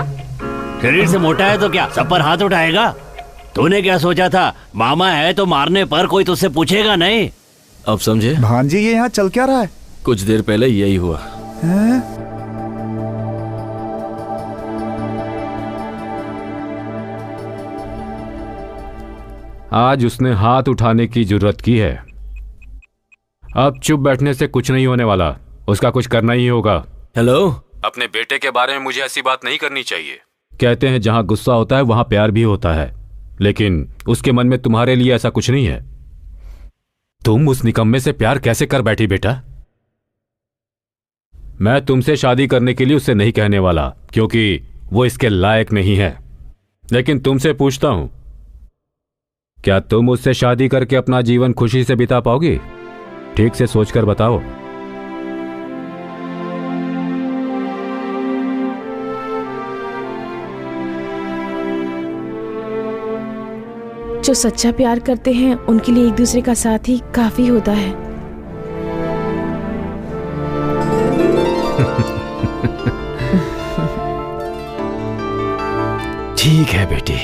शरीर से मोटा है तो क्या सब पर हाथ उठाएगा? तूने क्या सोचा था, मामा है तो मारने पर कोई तुझसे पूछेगा नहीं? अब समझे? भांजी ये यहाँ चल क्या रहा है? कुछ देर पहले यही हुआ। आज उसने हाथ उठाने की जरूरत की है। अब चुप बैठने से कुछ नहीं होने वाला, उसका कुछ करना ही होगा। हेलो, अपने बेटे के बारे में मुझे ऐसी बात नहीं करनी चाहिए। कहते हैं जहां गुस्सा होता है वहां प्यार भी होता है, लेकिन उसके मन में तुम्हारे लिए ऐसा कुछ नहीं है। तुम उस निकम्मे से प्यार कैसे कर बैठी बेटा? मैं तुमसे शादी करने के लिए उससे नहीं कहने वाला, क्योंकि वो इसके लायक नहीं है। लेकिन तुमसे पूछता हूं, क्या तुम उससे शादी करके अपना जीवन खुशी से बिता पाओगी? ठीक से सोचकर बताओ। जो सच्चा प्यार करते हैं उनके लिए एक दूसरे का साथ ही काफी होता है। ठीक है बेटी,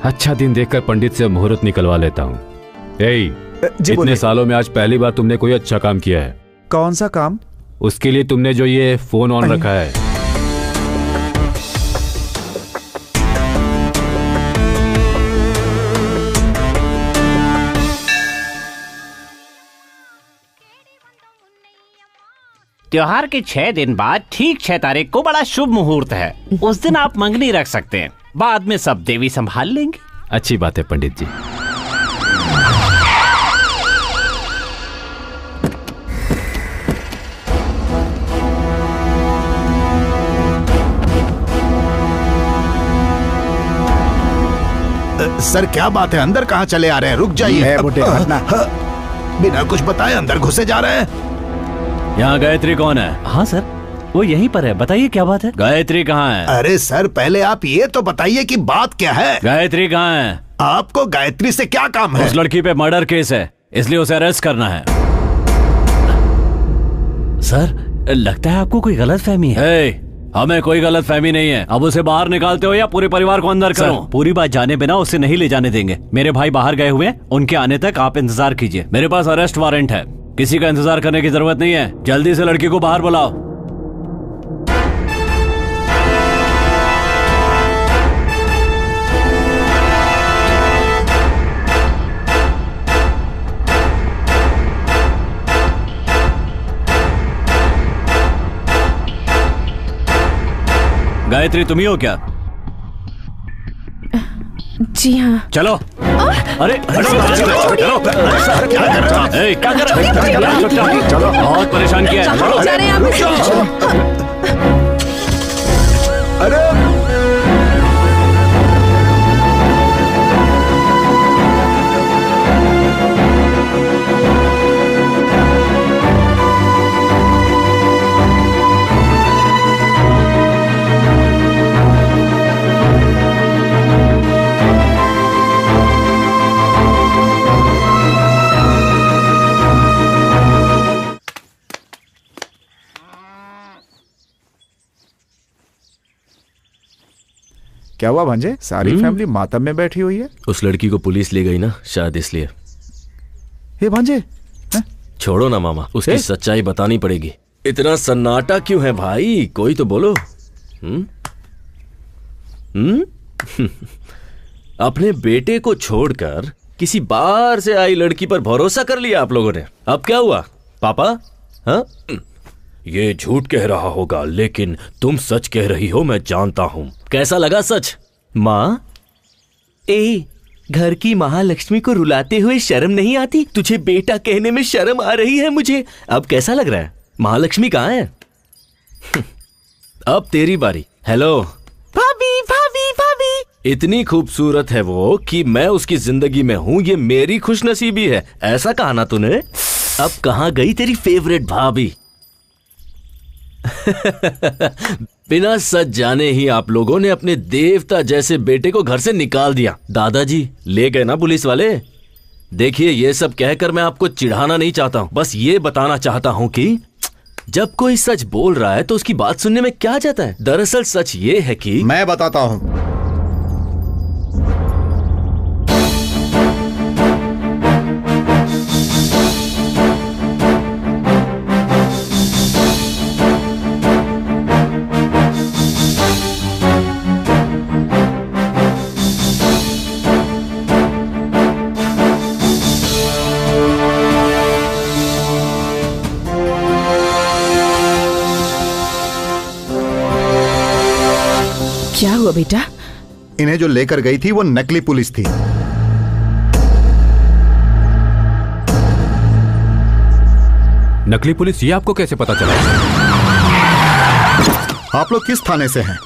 अच्छा दिन देखकर पंडित से मुहूर्त निकलवा लेता हूँ। इतने सालों में आज पहली बार तुमने कोई अच्छा काम किया है। कौन सा काम? उसके लिए तुमने जो ये फोन ऑन रखा है। त्योहार के 6 दिन बाद ठीक 6 तारीख को बड़ा शुभ मुहूर्त है। उस दिन आप मंगनी रख सकते हैं, बाद में सब देवी संभाल लेंगे। अच्छी बात है पंडित जी। सर क्या बात है, अंदर कहाँ चले आ रहे हैं? रुक जाइए। बिना कुछ बताए अंदर घुसे जा रहे हैं। यहाँ गायत्री कौन है? हाँ सर, वो यहीं पर है। बताइए क्या बात है? गायत्री कहाँ है? अरे सर पहले आप ये तो बताइए कि बात क्या है। गायत्री कहाँ है? आपको गायत्री से क्या काम है? उस लड़की पे मर्डर केस है, इसलिए उसे अरेस्ट करना है। सर लगता है आपको कोई गलत फहमी है। हमें कोई गलत फहमी नहीं है। अब उसे बाहर निकालते हो या पूरे परिवार को अंदर करो? पूरी बात जाने बिना उसे नहीं ले जाने देंगे। मेरे भाई बाहर गए हुए हैं, उनके आने तक आप इंतजार कीजिए। मेरे पास अरेस्ट वारंट है, किसी का इंतजार करने की जरूरत नहीं है। जल्दी से लड़की को बाहर बुलाओ। गायत्री तुम ही हो क्या? जी हाँ। चलो। अरे क्या कर रहे हो? चलो, बहुत परेशान किया है। अरे क्या हुआ भांजे? सारी फैमिली मातम में बैठी हुई है। उस लड़की को पुलिस ले गई ना, शायद इसलिए। हे भांजे, छोड़ो ना मामा, उसकी सच्चाई बतानी पड़ेगी। इतना सन्नाटा क्यों है भाई? कोई तो बोलो। अपने बेटे को छोड़कर किसी बाहर से आई लड़की पर भरोसा कर लिया आप लोगों ने। अब क्या हुआ पापा? हाँ, ये झूठ कह रहा होगा, लेकिन तुम सच कह रही हो, मैं जानता हूं। कैसा लगा सच? माँ, घर की महालक्ष्मी को रुलाते हुए शर्म नहीं आती? तुझे बेटा कहने में शर्म आ रही है मुझे। अब कैसा लग रहा है? महालक्ष्मी कहाँ है? अब तेरी बारी। हेलो भाभी, भाभी, भाभी। इतनी खूबसूरत है वो कि मैं उसकी जिंदगी में हूँ, ये मेरी खुशनसीबी है। ऐसा कहा ना तूने। अब कहाँ गई तेरी फेवरेट भाभी? बिना सच जाने ही आप लोगों ने अपने देवता जैसे बेटे को घर से निकाल दिया। दादाजी ले गए ना पुलिस वाले। देखिए, ये सब कहकर मैं आपको चिढ़ाना नहीं चाहता हूँ, बस ये बताना चाहता हूँ कि जब कोई सच बोल रहा है तो उसकी बात सुनने में क्या जाता है। दरअसल सच ये है कि मैं बताता हूं। क्या हुआ बेटा? इन्हें जो लेकर गई थी वो नकली पुलिस थी। नकली पुलिस, ये आपको कैसे पता चला? आप लोग किस थाने से हैं?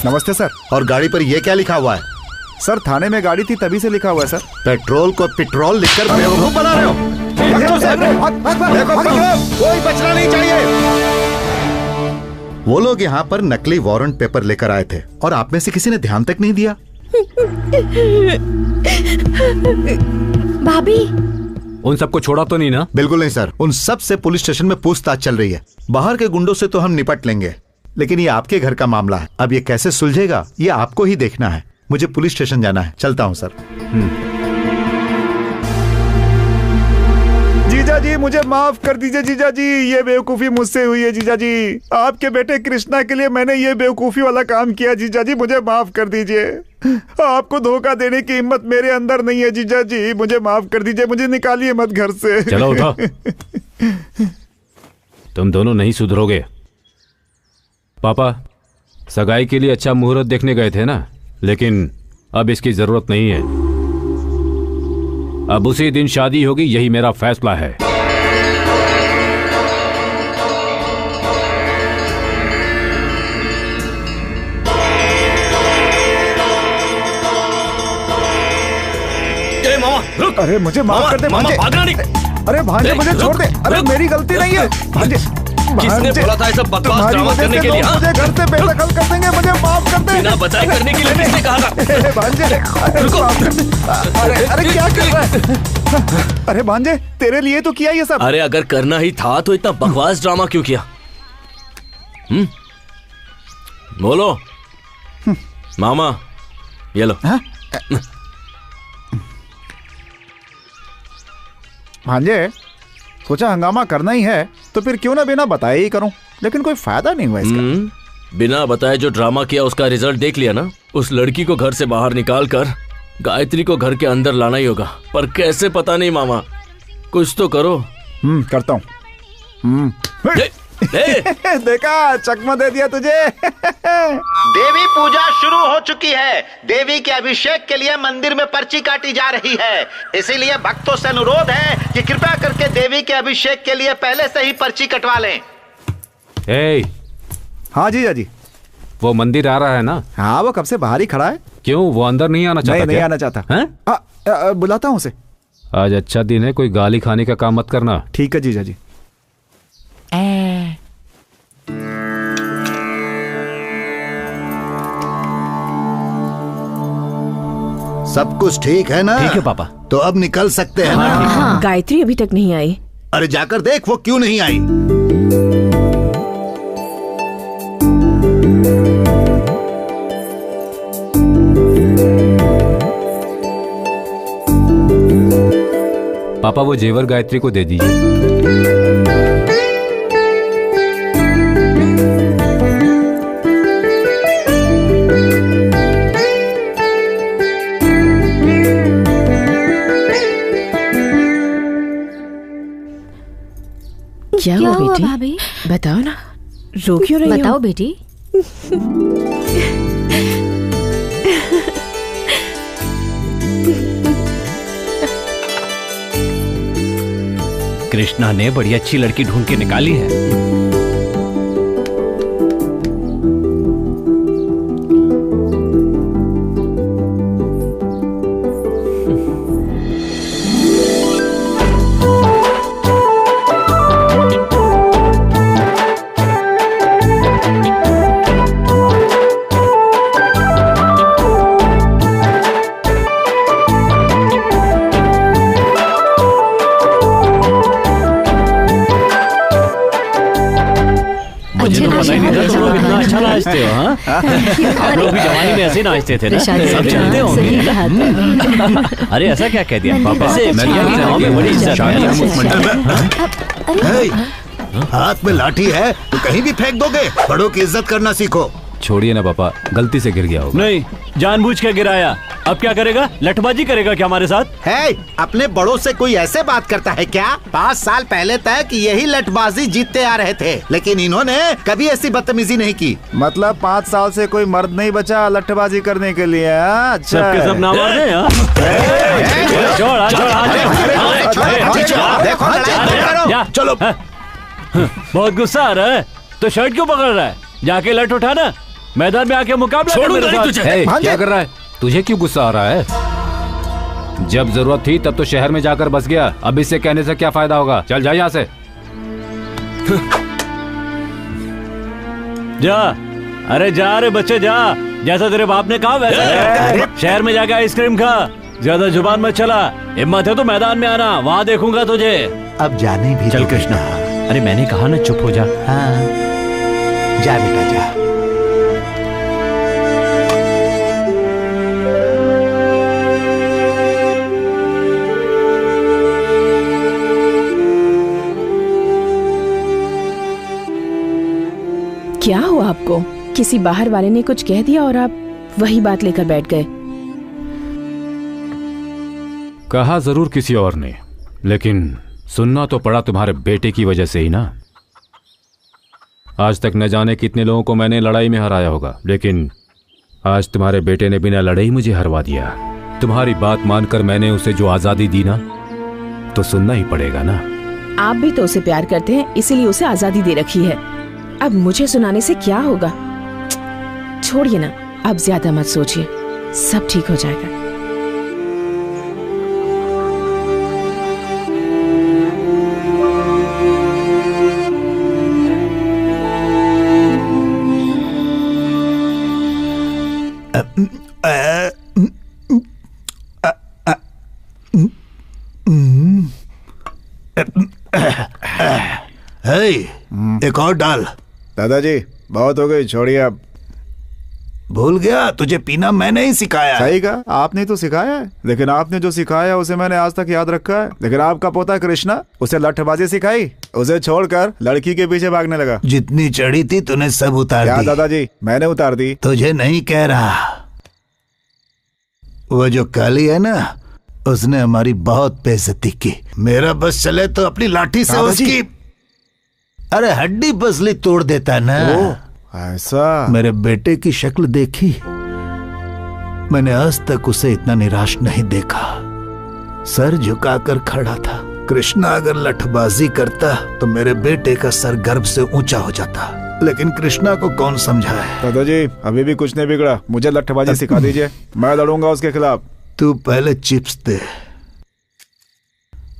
नमस्ते सर। और गाड़ी पर ये क्या लिखा हुआ है? सर थाने में गाड़ी थी तभी से लिखा हुआ है सर। पेट्रोल को पेट्रोल लिखकर बेवकूफ बना रहे हो। कोई बचना नहीं चाहिए। वो लोग यहाँ पर नकली वारंट पेपर लेकर आए थे और आप में से किसी ने ध्यान तक नहीं दिया। भाभी, उन सबको छोड़ा तो नहीं ना? बिल्कुल नहीं सर, उन सब से पुलिस स्टेशन में पूछताछ चल रही है। बाहर के गुंडों से तो हम निपट लेंगे, लेकिन ये आपके घर का मामला है। अब ये कैसे सुलझेगा ये आपको ही देखना है। मुझे पुलिस स्टेशन जाना है, चलता हूँ सर। जीजा जी मुझे माफ कर दीजिए जीजा जी, ये बेवकूफी मुझसे हुई है जीजा जी। आपके बेटे कृष्णा के लिए मैंने ये बेवकूफी वाला काम किया जीजा जी, मुझे माफ कर दीजिए। आपको धोखा देने की हिम्मत मेरे अंदर नहीं है जीजा जी, मुझे माफ कर दीजिए। मुझे निकालिए मत घर से। चलो उठो। तुम दोनों नहीं सुधरोगे। पापा सगाई के लिए अच्छा मुहूर्त देखने गए थे ना, लेकिन अब इसकी जरूरत नहीं है। अब उसी दिन शादी होगी, यही मेरा फैसला है। मामा रुक। अरे मुझे माफ कर दे भांजे। भागना नहीं। अरे भांजे मुझे छोड़ दे। अरे मेरी गलती नहीं है भांजे। किसने बोला था ऐसा बकवास ड्रामा करने के लिए? मुझे घर से बेदखल कर देंगे, मुझे माफ कर दे। बिना बताए करने के लिए किसने कहा था? भांजे रुको। अरे क्या कर रहा है? अरे भांजे तेरे लिए तो किया ये सब। अरे अगर करना ही था तो इतना बकवास ड्रामा क्यों किया? बोलो। मामा ये लो। भांजे सोचा हंगामा करना ही है तो फिर क्यों ना बिना बताए ही करूं, लेकिन कोई फायदा नहीं हुआ इसका। बिना बताए जो ड्रामा किया उसका रिजल्ट देख लिया ना। उस लड़की को घर से बाहर निकाल कर गायत्री को घर के अंदर लाना ही होगा, पर कैसे पता नहीं मामा, कुछ तो करो। करता हूँ। देखा चकमा दे दिया तुझे। देवी पूजा शुरू हो चुकी है। देवी के अभिषेक के लिए मंदिर में पर्ची काटी जा रही है, इसीलिए भक्तों से अनुरोध है कि कृपया करके देवी के अभिषेक के लिए पहले से ही पर्ची कटवा लें। हाँ जीजा जी। वो मंदिर आ रहा है ना? हाँ वो कब से बाहर ही खड़ा है। क्यों, वो अंदर नहीं आना चाहता? नहीं आना चाहता। बुलाता हूँ उसे। आज अच्छा दिन है, कोई गाली खाने का काम मत करना। ठीक है जीजा जी। सब कुछ ठीक है ना? ठीक है पापा। तो अब निकल सकते हैं ना? हाँ। गायत्री अभी तक नहीं आई। अरे जाकर देख वो क्यों नहीं आई। पापा वो जेवर गायत्री को दे दीजिए। क्या हुआ बेटी? भाभी बताओ ना, रो क्यों रही हो? बताओ बेटी। कृष्णा ने बड़ी अच्छी लड़की ढूंढ के निकाली है। नाचते हो, हाँ? आप लोग भी जवानी में ऐसे नाचते थे ना? प्रशांत सब जी, चलते हाँ, होंगे सही कहा ना? अरे ऐसा क्या कह दिया पापा? बहुत मैं अच्छा तो गाँव में बड़ी इज्जत है। हाथ में लाठी है तो कहीं भी फेंक दोगे। बड़ों की इज्जत करना सीखो। छोड़िए ना पापा, गलती से गिर गया होगा। नहीं, जानबूझ के गिराया। अब क्या करेगा? लठबाजी करेगा क्या हमारे साथ? है, अपने बड़ों से कोई ऐसे बात करता है क्या? 5 साल पहले तक यही लठबाजी जीतते आ रहे थे, लेकिन इन्होंने कभी ऐसी बदतमीजी नहीं की। मतलब 5 साल से कोई मर्द नहीं बचा लट्ठबाजी करने के लिए। अच्छा, सबके सब नाम मार दे। चलो। बहुत गुस्सा आ रहा है तो शर्ट क्यों पकड़ रहा है? जाके लठ उठाना, मैदान में आके मुकाबला कर मेरे साथ। ए, क्या कर रहा है? तुझे क्यों गुस्सा आ रहा है? जब जरूरत थी तब तो शहर में जाकर बस गया। अब इससे कहने से क्या फायदा होगा? चल जा यहाँ से। जा, अरे जा रे बच्चे जा, जैसा तेरे बाप ने कहा वैसा। शहर में जाके आइसक्रीम खा, ज्यादा जुबान मत चला। हिम्मत है तो मैदान में आना, वहाँ देखूंगा तुझे। अब जाने भी चल कृष्णा। अरे मैंने कहा ना चुप हो जा। हाँ, जा बेटा जा। क्या हुआ आपको? किसी बाहर वाले ने कुछ कह दिया और आप वही बात लेकर बैठ गए? कहा जरूर किसी और ने, लेकिन सुनना तो पड़ा तुम्हारे बेटे की वजह से ही ना। आज तक न जाने कितने लोगों को मैंने लड़ाई में हराया होगा, लेकिन आज तुम्हारे बेटे ने बिना लड़ाई मुझे हरवा दिया। तुम्हारी बात मानकर मैंने उसे जो आजादी दी ना, तो सुनना ही पड़ेगा ना। आप भी तो उसे प्यार करते हैं, इसीलिए उसे आजादी दे रखी है। अब मुझे सुनाने से क्या होगा? छोड़िए ना, अब ज्यादा मत सोचिए, सब ठीक हो जाएगा। एक और डाल। दादाजी बहुत हो गई, छोड़िए अब। भूल गया, तुझे पीना मैंने ही सिखाया। सही कहा, आपने तो सिखाया है, लेकिन आपने जो सिखाया उसे मैंने आज तक याद रखा है। लेकिन आपका पोता कृष्णा, उसे लठबाजी सिखाई, उसे छोड़कर लड़की के पीछे भागने लगा। जितनी चढ़ी थी तूने सब उतार दी। दादाजी मैंने उतार दी। तुझे नहीं कह रहा, वो जो काली है ना, उसने हमारी बहुत बेइज्जती की। मेरा बस चले तो अपनी लाठी से उसकी अरे हड्डी पसली तोड़ देता ना। ऐसा? मेरे बेटे की शक्ल देखी, मैंने आज तक उसे इतना निराश नहीं देखा। सर झुकाकर खड़ा था। कृष्णा अगर लठबाजी करता तो मेरे बेटे का सर गर्व से ऊंचा हो जाता, लेकिन कृष्णा को कौन समझाए। दादाजी अभी भी कुछ नहीं बिगड़ा, मुझे लठबाजी सिखा दीजिए, मैं लड़ूंगा उसके खिलाफ। तू पहले चिप्स दे,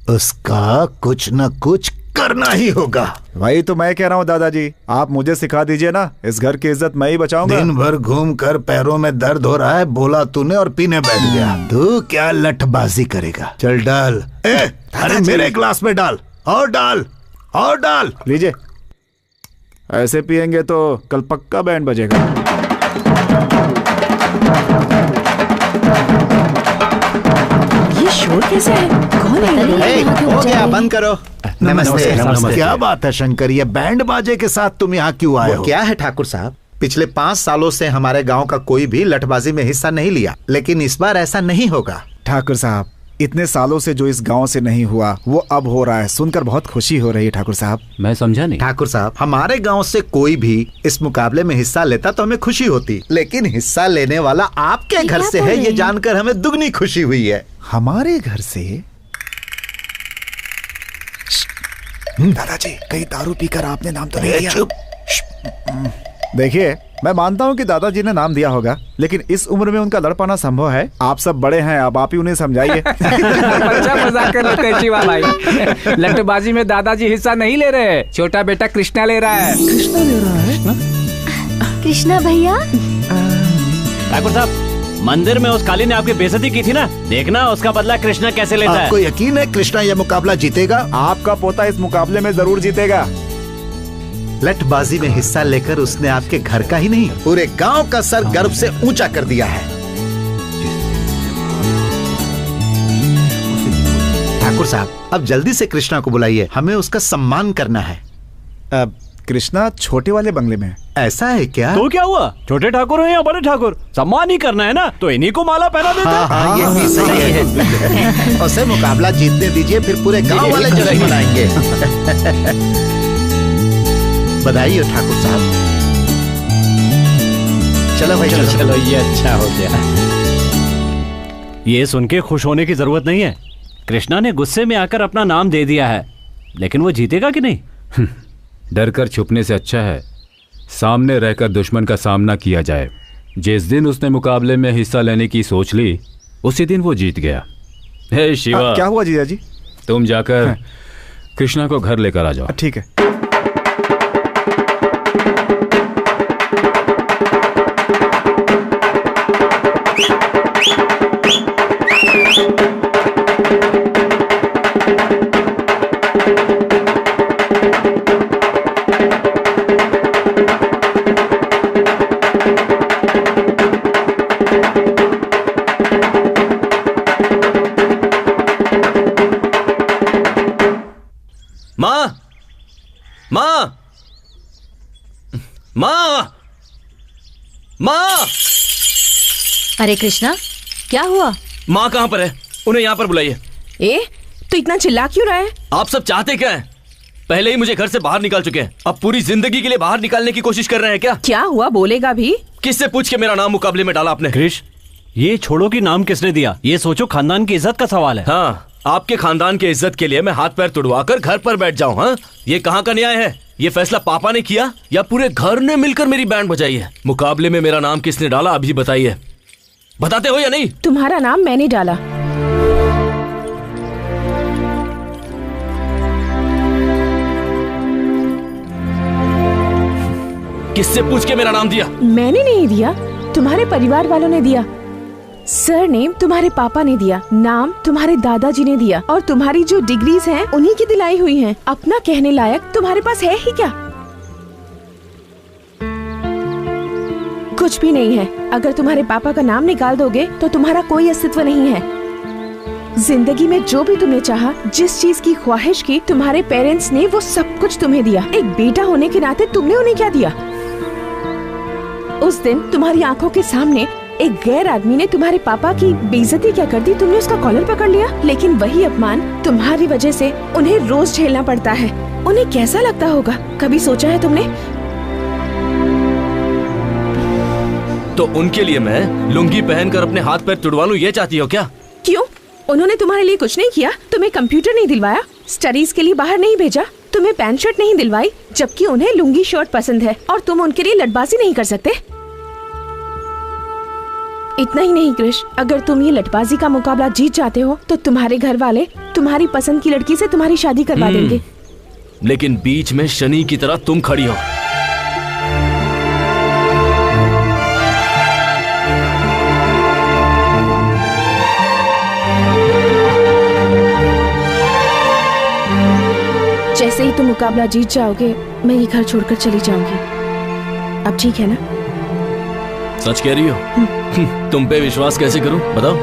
उसका कुछ न कुछ करना ही होगा। वही तो मैं कह रहा हूँ दादाजी, आप मुझे सिखा दीजिए ना, इस घर की इज्जत मैं ही बचाऊंगा। दिन भर घूम कर पैरों में दर्द हो रहा है, बोला तूने और पीने बैठ गया। तू क्या लठबाजी करेगा? चल डाल। अरे मेरे ग्लास में डाल, और डाल, और डाल। लीजिए, ऐसे पियेंगे तो कल पक्का बैंड बजेगा। ये शोर कैसे है? कौन है? हो गया, बंद करो। नमस्ते। क्या बात है शंकर, ये बैंड बाजे के साथ तुम यहाँ क्यों आए हो? क्या है ठाकुर साहब, पिछले 5 सालों से हमारे गांव का कोई भी लठबाजी में हिस्सा नहीं लिया, लेकिन इस बार ऐसा नहीं होगा। ठाकुर साहब, इतने सालों से जो इस गांव से नहीं हुआ वो अब हो रहा है, सुनकर बहुत खुशी हो रही है। ठाकुर साहब मैं समझा नहीं। ठाकुर साहब, हमारे गांव से कोई भी इस मुकाबले में हिस्सा लेता तो हमें खुशी होती, लेकिन हिस्सा लेने वाला आपके घर से है, ये जानकर हमें दुगनी खुशी हुई है। हमारे घर से? दादाजी कहीं दारू पीकर आपने नाम तो नहीं दिया? देखिए, मैं मानता हूँ कि दादाजी ने नाम दिया होगा, लेकिन इस उम्र में उनका लड़ पाना संभव है। आप सब बड़े हैं, अब आप ही उन्हें समझाइए। बच्चा मजाक कर लेते हैं शिवा भाई। लठबाजी में दादाजी हिस्सा नहीं ले रहे, छोटा बेटा कृष्णा ले रहा है। कृष्णा ले रहा है? कृष्णा भैया? ठाकुर साहब, मंदिर में उस काली ने आपकी बेइज्जती की थी ना, देखना उसका बदला कृष्णा कैसे लेता है। आपको यकीन है कृष्णा यह मुकाबला जीतेगा? आपका पोता इस मुकाबले में जरूर जीतेगा। लठबाजी में हिस्सा लेकर उसने आपके घर का ही नहीं पूरे गांव का सर गर्व से ऊंचा कर दिया है। ठाकुर साहब, अब जल्दी से कृष्णा को बुलाइए, हमें उसका सम्मान करना है। कृष्णा छोटे वाले बंगले में है। ऐसा है क्या? तो क्या हुआ, छोटे ठाकुर हो या बड़े ठाकुर, सम्मान ही करना है ना, तो इन्हीं को माला पहना देते हैं। हाँ, ये भी सही है। उसे मुकाबला जीतने दीजिए, फिर पूरे गांव वाले जश्न मनाएंगे। बधाई हो ठाकुर साहब। चलो भाई, चलो ये अच्छा हो गया। ये सुन के खुश होने की जरूरत नहीं है। कृष्णा ने गुस्से में आकर अपना नाम दे दिया है, लेकिन वो जीतेगा कि नहीं? डर कर छुपने से अच्छा है सामने रहकर दुश्मन का सामना किया जाए। जिस दिन उसने मुकाबले में हिस्सा लेने की सोच ली, उसी दिन वो जीत गया। हे शिवा, क्या हुआ जीजा जी? तुम जाकर कृष्णा को घर लेकर आ जाओ। ठीक है। माँ! अरे कृष्णा, क्या हुआ? माँ कहाँ पर है? उन्हें यहाँ पर बुलाइए। तो इतना चिल्ला क्यों रहा है? आप सब चाहते क्या हैं? पहले ही मुझे घर से बाहर निकाल चुके हैं, अब पूरी जिंदगी के लिए बाहर निकालने की कोशिश कर रहे हैं क्या? क्या हुआ, बोलेगा भी? किससे पूछ के मेरा नाम मुकाबले में डाला आपने? कृष, ये छोड़ो कि नाम किसने दिया, ये सोचो खानदान की इज्जत का सवाल है। हाँ, आपके खानदान की इज्जत के लिए मैं हाथ पैर तुड़वा कर घर पर बैठ जाऊँ? हाँ, ये कहाँ का न्याय है? ये फैसला पापा ने किया या पूरे घर ने मिलकर मेरी बैंड बजाई है? मुकाबले में मेरा नाम किसने डाला, अभी बताइए। बताते हो या नहीं? तुम्हारा नाम मैंने डाला। किससे पूछ के मेरा नाम दिया? मैंने नहीं दिया, तुम्हारे परिवार वालों ने दिया। सरनेम तुम्हारे पापा ने दिया, नाम तुम्हारे दादाजी ने दिया, और तुम्हारी जो डिग्रीज हैं उन्हीं की दिलाई हुई हैं। अपना कहने लायक तुम्हारे पास है ही क्या? कुछ भी नहीं है। अगर तुम्हारे पापा का नाम निकाल दोगे तो तुम्हारा कोई अस्तित्व नहीं है। जिंदगी में जो भी तुमने चाहा, जिस चीज की ख्वाहिश की, तुम्हारे पेरेंट्स ने वो सब कुछ तुम्हें दिया। एक बेटा होने के नाते तुमने उन्हें क्या दिया? उस दिन तुम्हारी आंखों के सामने एक गैर आदमी ने तुम्हारे पापा की बेइज्जती क्या कर दी, तुमने उसका कॉलर पकड़ लिया। लेकिन वही अपमान तुम्हारी वजह से उन्हें रोज झेलना पड़ता है। उन्हें कैसा लगता होगा, कभी सोचा है तुमने? तो उनके लिए मैं लुंगी पहनकर अपने हाथ पैर तुड़वा लूं, ये चाहती हो क्या? क्यों? उन्होंने तुम्हारे लिए कुछ नहीं किया? तुम्हें कंप्यूटर नहीं दिलवाया, स्टडीज के लिए बाहर नहीं भेजा, तुम्हें पैंट शर्ट नहीं दिलवाई, जबकि उन्हें लुंगी शर्ट पसंद है, और तुम उनके लिए लटबाजी नहीं कर सकते? इतना ही नहीं कृष, अगर तुम ये लटबाजी का मुकाबला जीत जाते हो तो तुम्हारे घर वाले तुम्हारी पसंद की लड़की से तुम्हारी शादी करवा देंगे। लेकिन बीच में शनि की तरह तुम खड़ी हो। जैसे ही तुम मुकाबला जीत जाओगे, मैं ये घर छोड़कर चली जाऊंगी। अब ठीक है ना? सच कह रही हो? तुम पे विश्वास कैसे करूं, बताओ?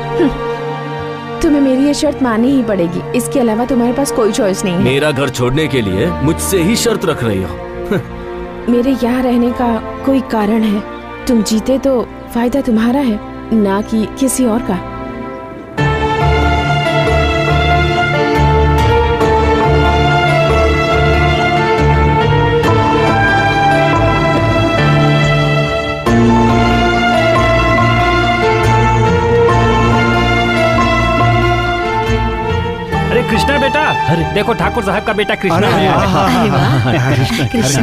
तुम्हें मेरी ये शर्त माननी ही पड़ेगी, इसके अलावा तुम्हारे पास कोई चॉइस नहीं है। मेरा घर छोड़ने के लिए मुझसे ही शर्त रख रही हो? मेरे यहाँ रहने का कोई कारण है। तुम जीते तो फायदा तुम्हारा है, ना कि किसी और का। कृष्णा बेटा, अरे देखो ठाकुर साहब का बेटा कृष्णा है।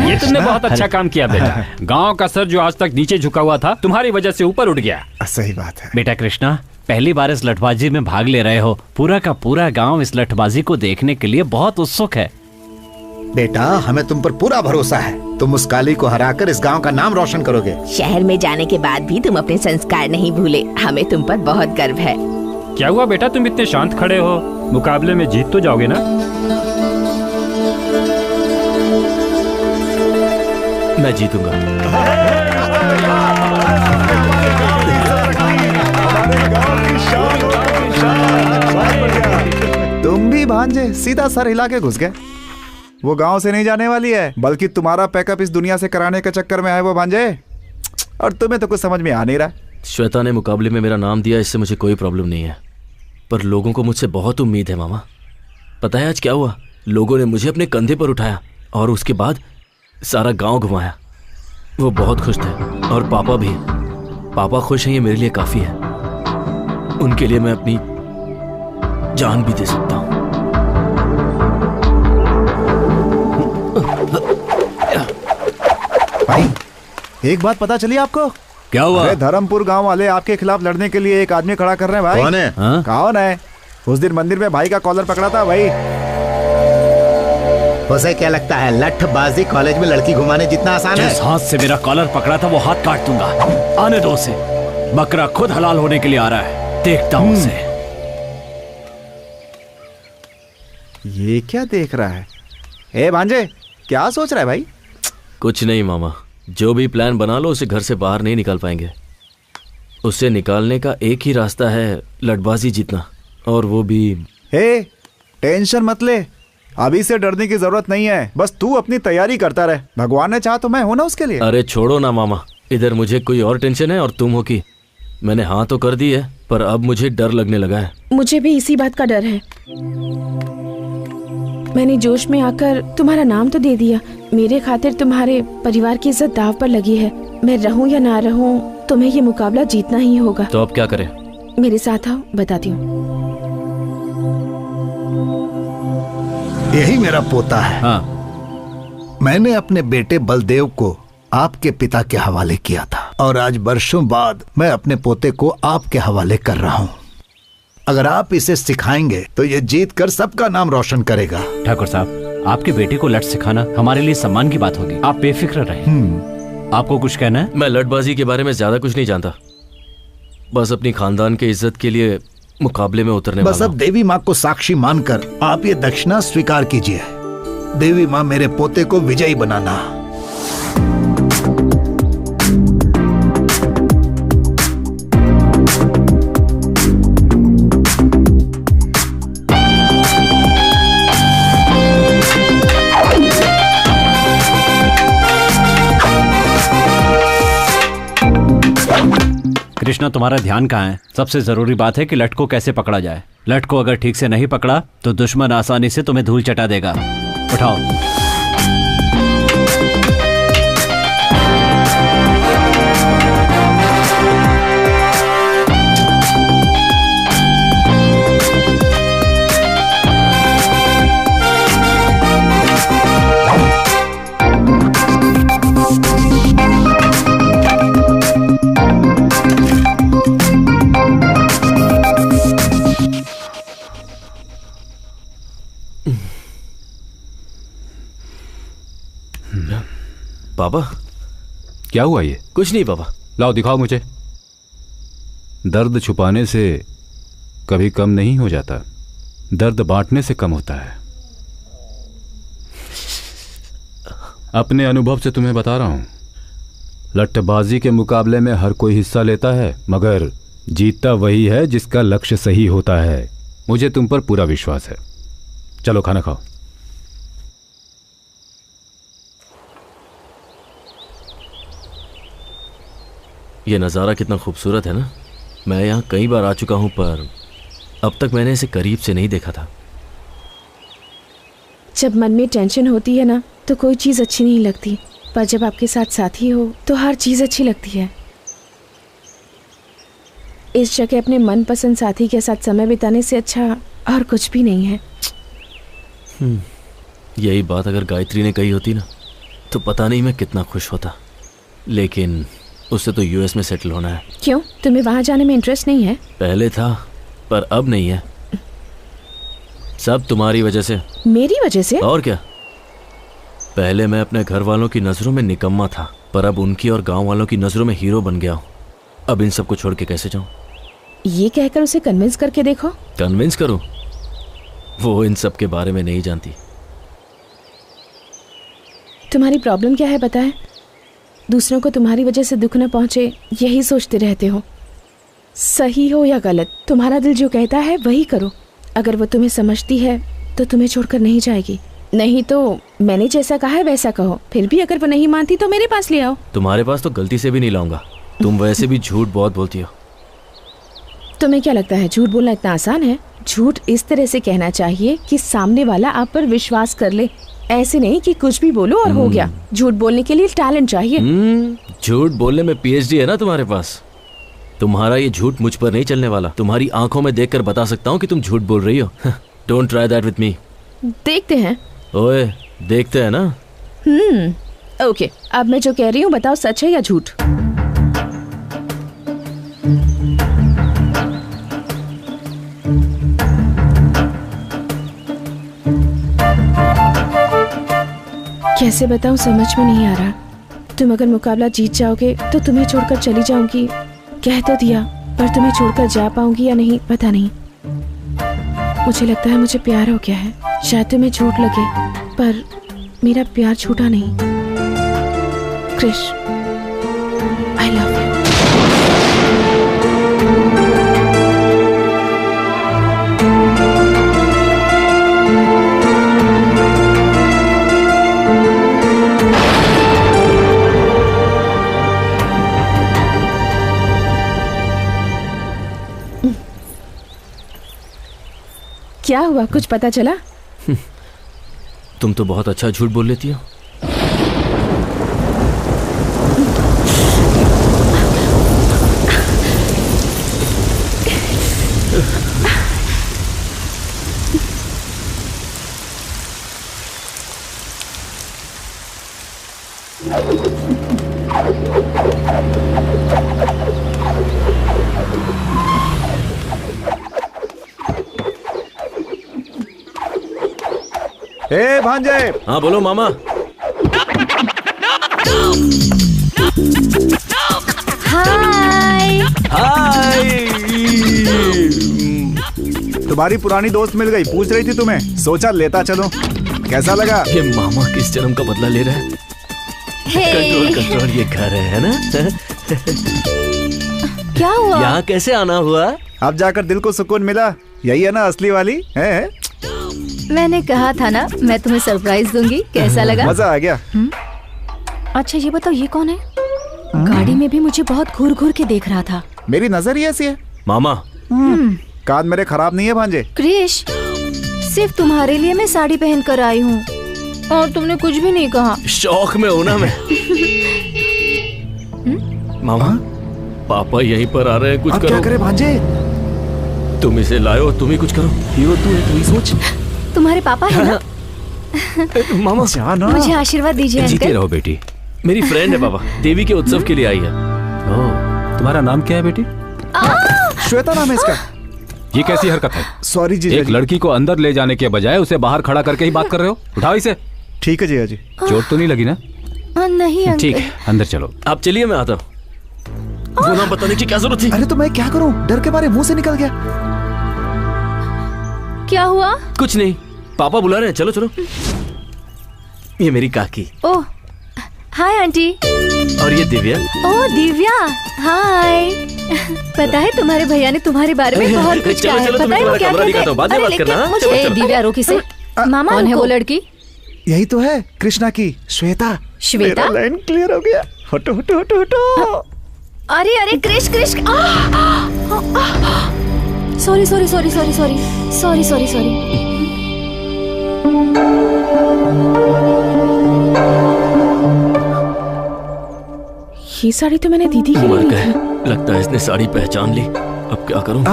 ये तुमने बहुत अच्छा काम किया बेटा। गांव का सर जो आज तक नीचे झुका हुआ था, तुम्हारी वजह से ऊपर उठ गया। सही बात है बेटा कृष्णा, पहली बार इस लठबाजी में भाग ले रहे हो। पूरा का पूरा गांव इस लठबाजी को देखने के लिए बहुत उत्सुक है। बेटा, हमें तुम पर पूरा भरोसा है। तुम उस काली को हराकर इस गांव का नाम रोशन करोगे। शहर में जाने के बाद भी तुम अपने संस्कार नहीं भूले, हमें तुम पर बहुत गर्व है। क्या हुआ बेटा, तुम इतने शांत खड़े हो? मुकाबले में जीत तो जाओगे ना? मैं जीतूंगा। तुम भी भांजे सीधा सर हिला के घुस गए। वो गांव से नहीं जाने वाली है, बल्कि तुम्हारा पैकअप इस दुनिया से कराने के चक्कर में है वो भांजे। और तुम्हें तो कुछ समझ में आ नहीं रहा। श्वेता ने मुकाबले में मेरा नाम दिया, इससे मुझे कोई प्रॉब्लम नहीं है, पर लोगों को मुझसे बहुत उम्मीद है मामा। पता है आज क्या हुआ? लोगों ने मुझे अपने कंधे पर उठाया और उसके बाद सारा गांव घुमाया। वो बहुत खुश थे और पापा भी। पापा खुश हैं, ये मेरे लिए काफी है। उनके लिए मैं अपनी जान भी दे सकता हूं। भाई एक बात पता चली आपको? क्या हुआ? अरे धर्मपुर गांव वाले आपके खिलाफ लड़ने के लिए एक आदमी खड़ा कर रहे हैं भाई। कौन है? कौन है? उस दिन मंदिर में भाई का कॉलर पकड़ा था भाई। उसे क्या लगता है लठबाजी कॉलेज में लड़की घुमाने जितना आसान है? जिस हाथ से मेरा कॉलर पकड़ा था वो हाथ काट दूंगा। आने दो उसे। बकरा खुद हलाल होने के लिए आ रहा है, देखता हूँ उसे। ये क्या देख रहा है? ए भांजे क्या सोच रहा है भाई? कुछ नहीं मामा, जो भी प्लान बना लो उसे घर से बाहर नहीं निकाल पाएंगे। उसे निकालने का एक ही रास्ता है, लठबाजी जीतना, और वो भी। हे टेंशन मत ले, अभी से डरने की जरूरत नहीं है। बस तू अपनी तैयारी करता रहे, भगवान ने चाहा तो मैं हूं ना उसके लिए। अरे छोड़ो ना मामा, इधर मुझे कोई और टेंशन है और तुम हो कि मैंने हाँ तो कर दी है, पर अब मुझे डर लगने लगा है। मुझे भी इसी बात का डर है। मैंने जोश में आकर तुम्हारा नाम तो दे दिया। मेरे खातिर तुम्हारे परिवार की इज्जत दाव पर लगी है। मैं रहूं या ना रहूं, तुम्हें ये मुकाबला जीतना ही होगा। तो अब क्या करें? मेरे साथ आओ, बताती हूँ। यही मेरा पोता है। हाँ। मैंने अपने बेटे बलदेव को आपके पिता के हवाले किया था और आज वर्षों बाद मैं अपने पोते को आपके हवाले कर रहा हूँ। अगर आप इसे सिखाएंगे तो ये जीत कर सबका नाम रोशन करेगा। ठाकुर साहब, आपके बेटे को लठ सिखाना हमारे लिए सम्मान की बात होगी। आप बेफिक्र रहें। आपको कुछ कहना है? मैं लठबाजी के बारे में ज्यादा कुछ नहीं जानता, बस अपनी खानदान के इज्जत के लिए मुकाबले में उतरने बस वाला अब देवी माँ को साक्षी मानकर आप ये दक्षिणा स्वीकार कीजिए। देवी माँ मेरे पोते को विजयी बनाना। कृष्णा, तुम्हारा ध्यान कहाँ है? सबसे जरूरी बात है कि लठ को कैसे पकड़ा जाए। लठ को अगर ठीक से नहीं पकड़ा तो दुश्मन आसानी से तुम्हें धूल चटा देगा। उठाओ। पापा क्या हुआ? ये कुछ नहीं पापा। लाओ दिखाओ मुझे। दर्द छुपाने से कभी कम नहीं हो जाता, दर्द बांटने से कम होता है। अपने अनुभव से तुम्हें बता रहा हूं, लठबाजी के मुकाबले में हर कोई हिस्सा लेता है, मगर जीतता वही है जिसका लक्ष्य सही होता है। मुझे तुम पर पूरा विश्वास है। चलो खाना खाओ। ये नज़ारा कितना खूबसूरत है ना। मैं यहाँ कई बार आ चुका हूँ, पर अब तक मैंने इसे करीब से नहीं देखा था। जब मन में टेंशन होती है ना तो कोई चीज़ अच्छी नहीं लगती, पर जब आपके साथ साथी हो तो हर चीज़ अच्छी लगती है। इस जगह अपने मनपसंद साथी के साथ समय बिताने से अच्छा और कुछ भी नहीं है। यही बात अगर गायत्री ने कही होती ना तो पता नहीं मैं कितना खुश होता, लेकिन उससे तो यूएस में सेटल होना है। क्यों, तुम्हें वहां जाने में इंटरेस्ट नहीं है? पहले था पर अब नहीं है। सब तुम्हारी वजह से। मेरी वजह से? और क्या। पहले मैं अपने घर वालों की नजरों में निकम्मा था, पर अब उनकी और गांव वालों की नजरों में हीरो बन गया हूँ। अब इन सबको छोड़ के कैसे जाऊं? ये कहकर उसे कन्विंस करके देखो। कन्विंस करूं? वो इन सब के बारे में नहीं जानती। तुम्हारी प्रॉब्लम क्या है बताए? दूसरों को तुम्हारी वजह से दुख न पहुंचे, यही सोचते रहते हो। सही हो या गलत, तुम्हारा दिल जो कहता है वही करो। अगर वो तुम्हें समझती है तो तुम्हें छोड़कर नहीं जाएगी, नहीं तो मैंने जैसा कहा है वैसा कहो। फिर भी अगर वो नहीं मानती तो मेरे पास ले आओ। तुम्हारे पास तो गलती से भी नहीं लाऊंगा। तुम वैसे भी झूठ बहुत बोलती हो। तुम्हें क्या लगता है झूठ बोलना इतना आसान है? झूठ इस तरह से कहना चाहिए कि सामने वाला आप पर विश्वास कर ले, ऐसे नहीं कि कुछ भी बोलो और हो गया। झूठ बोलने के लिए टैलेंट चाहिए। झूठ बोलने में पीएचडी है ना तुम्हारे पास। तुम्हारा ये झूठ मुझ पर नहीं चलने वाला। तुम्हारी आंखों में देखकर बता सकता हूँ कि तुम झूठ बोल रही हो। Don't try that with me. देखते हैं। ओए, देखते हैं ना। ओके, अब मैं जो कह रही हूँ बताओ, सच है या झूठ? कैसे बताऊं, समझ में नहीं आ रहा। तुम अगर मुकाबला जीत जाओगे तो तुम्हें छोड़कर चली जाऊंगी, कह तो दिया, पर तुम्हें छोड़कर जा पाऊंगी या नहीं पता नहीं। मुझे लगता है मुझे प्यार हो गया है। शायद तुम्हें झूठ लगे, पर मेरा प्यार झूठा नहीं। Krish, I love you. क्या हुआ, कुछ पता चला? तुम तो बहुत अच्छा झूठ बोल लेती हो। ए भांजे। हाँ बोलो मामा। हाय। हाय। तुम्हारी पुरानी दोस्त मिल गई, पूछ रही थी तुम्हें, सोचा लेता चलो। कैसा लगा? ये मामा किस जन्म का बदला ले रहा है। कंट्रोल कंट्रोल, ये घर है ना। क्या हुआ? यहाँ कैसे आना हुआ? अब जाकर दिल को सुकून मिला। यही है ना असली वाली है? मैंने कहा था ना मैं तुम्हें सरप्राइज दूंगी। कैसा लगा? मजा आ गया। अच्छा ये बताओ, ये कौन है? गाड़ी में भी मुझे बहुत घूर घूर के देख रहा था। मेरी नजर ही ऐसी है। मामा, कान मेरे खराब नहीं है भांजे। क्रिश, सिर्फ तुम्हारे लिए मैं साड़ी पहन कर आई हूँ और तुमने कुछ भी नहीं कहा। शौक में हूँ ना मैं। मामा, पापा यहीं पर आ रहे हैं, कुछ अब करो। क्या करे भांजे? तुम इसे लाओ, तुम ही कुछ करो। हीरो तू है, तू ही सोच। तुम्हारे पापा है ना? मामा जाना। मुझे आशीर्वाद दीजिए जीते अंकल। रहो बेटी। मेरी फ्रेंड है बाबा, देवी के उत्सव के लिए आई है। तुम्हारा नाम क्या है बेटी? श्वेता नाम है इसका। ये कैसी हरकत है? सॉरी जी। एक लड़की को अंदर ले जाने के बजाय उसे बाहर खड़ा करके ही बात कर रहे हो। उठाओ इसे। ठीक है जीजा जी। चोट तो नहीं लगी ना? नहीं अंकल। ठीक है, अंदर चलो। आप चलिए, मैं आता हूँ। वो नाम बताने की क्या जरूरत थी? अरे तो मैं क्या करूं, डर के मारे मुंह से निकल गया। क्या हुआ? कुछ नहीं, पापा बुला रहे हैं, चलो चलो। ये मेरी काकी। ओह, हाय आंटी। और ये दिव्या। ओह दिव्या, हाय। पता है तुम्हारे भैया ने तुम्हारे बारे में बहुत कुछ कहा है। चलो, पता है वो क्या कहते हैं? बाद में बात करना। ए दिव्या, रोकी से। मामा कौन है वो लड़की? यही तो है, कृष्णा की श्वेता। श्वेता? मेरा लाइन क्लियर हो गया। हटो हटो हटो हटो। अरे अरे Krish Krish. Sorry sorry sorry sorry sorry sorry sorry sorry. ये साड़ी तो मैंने दीदी की मर ली गए, थी। लगता है इसने साड़ी पहचान ली। अब क्या करूं?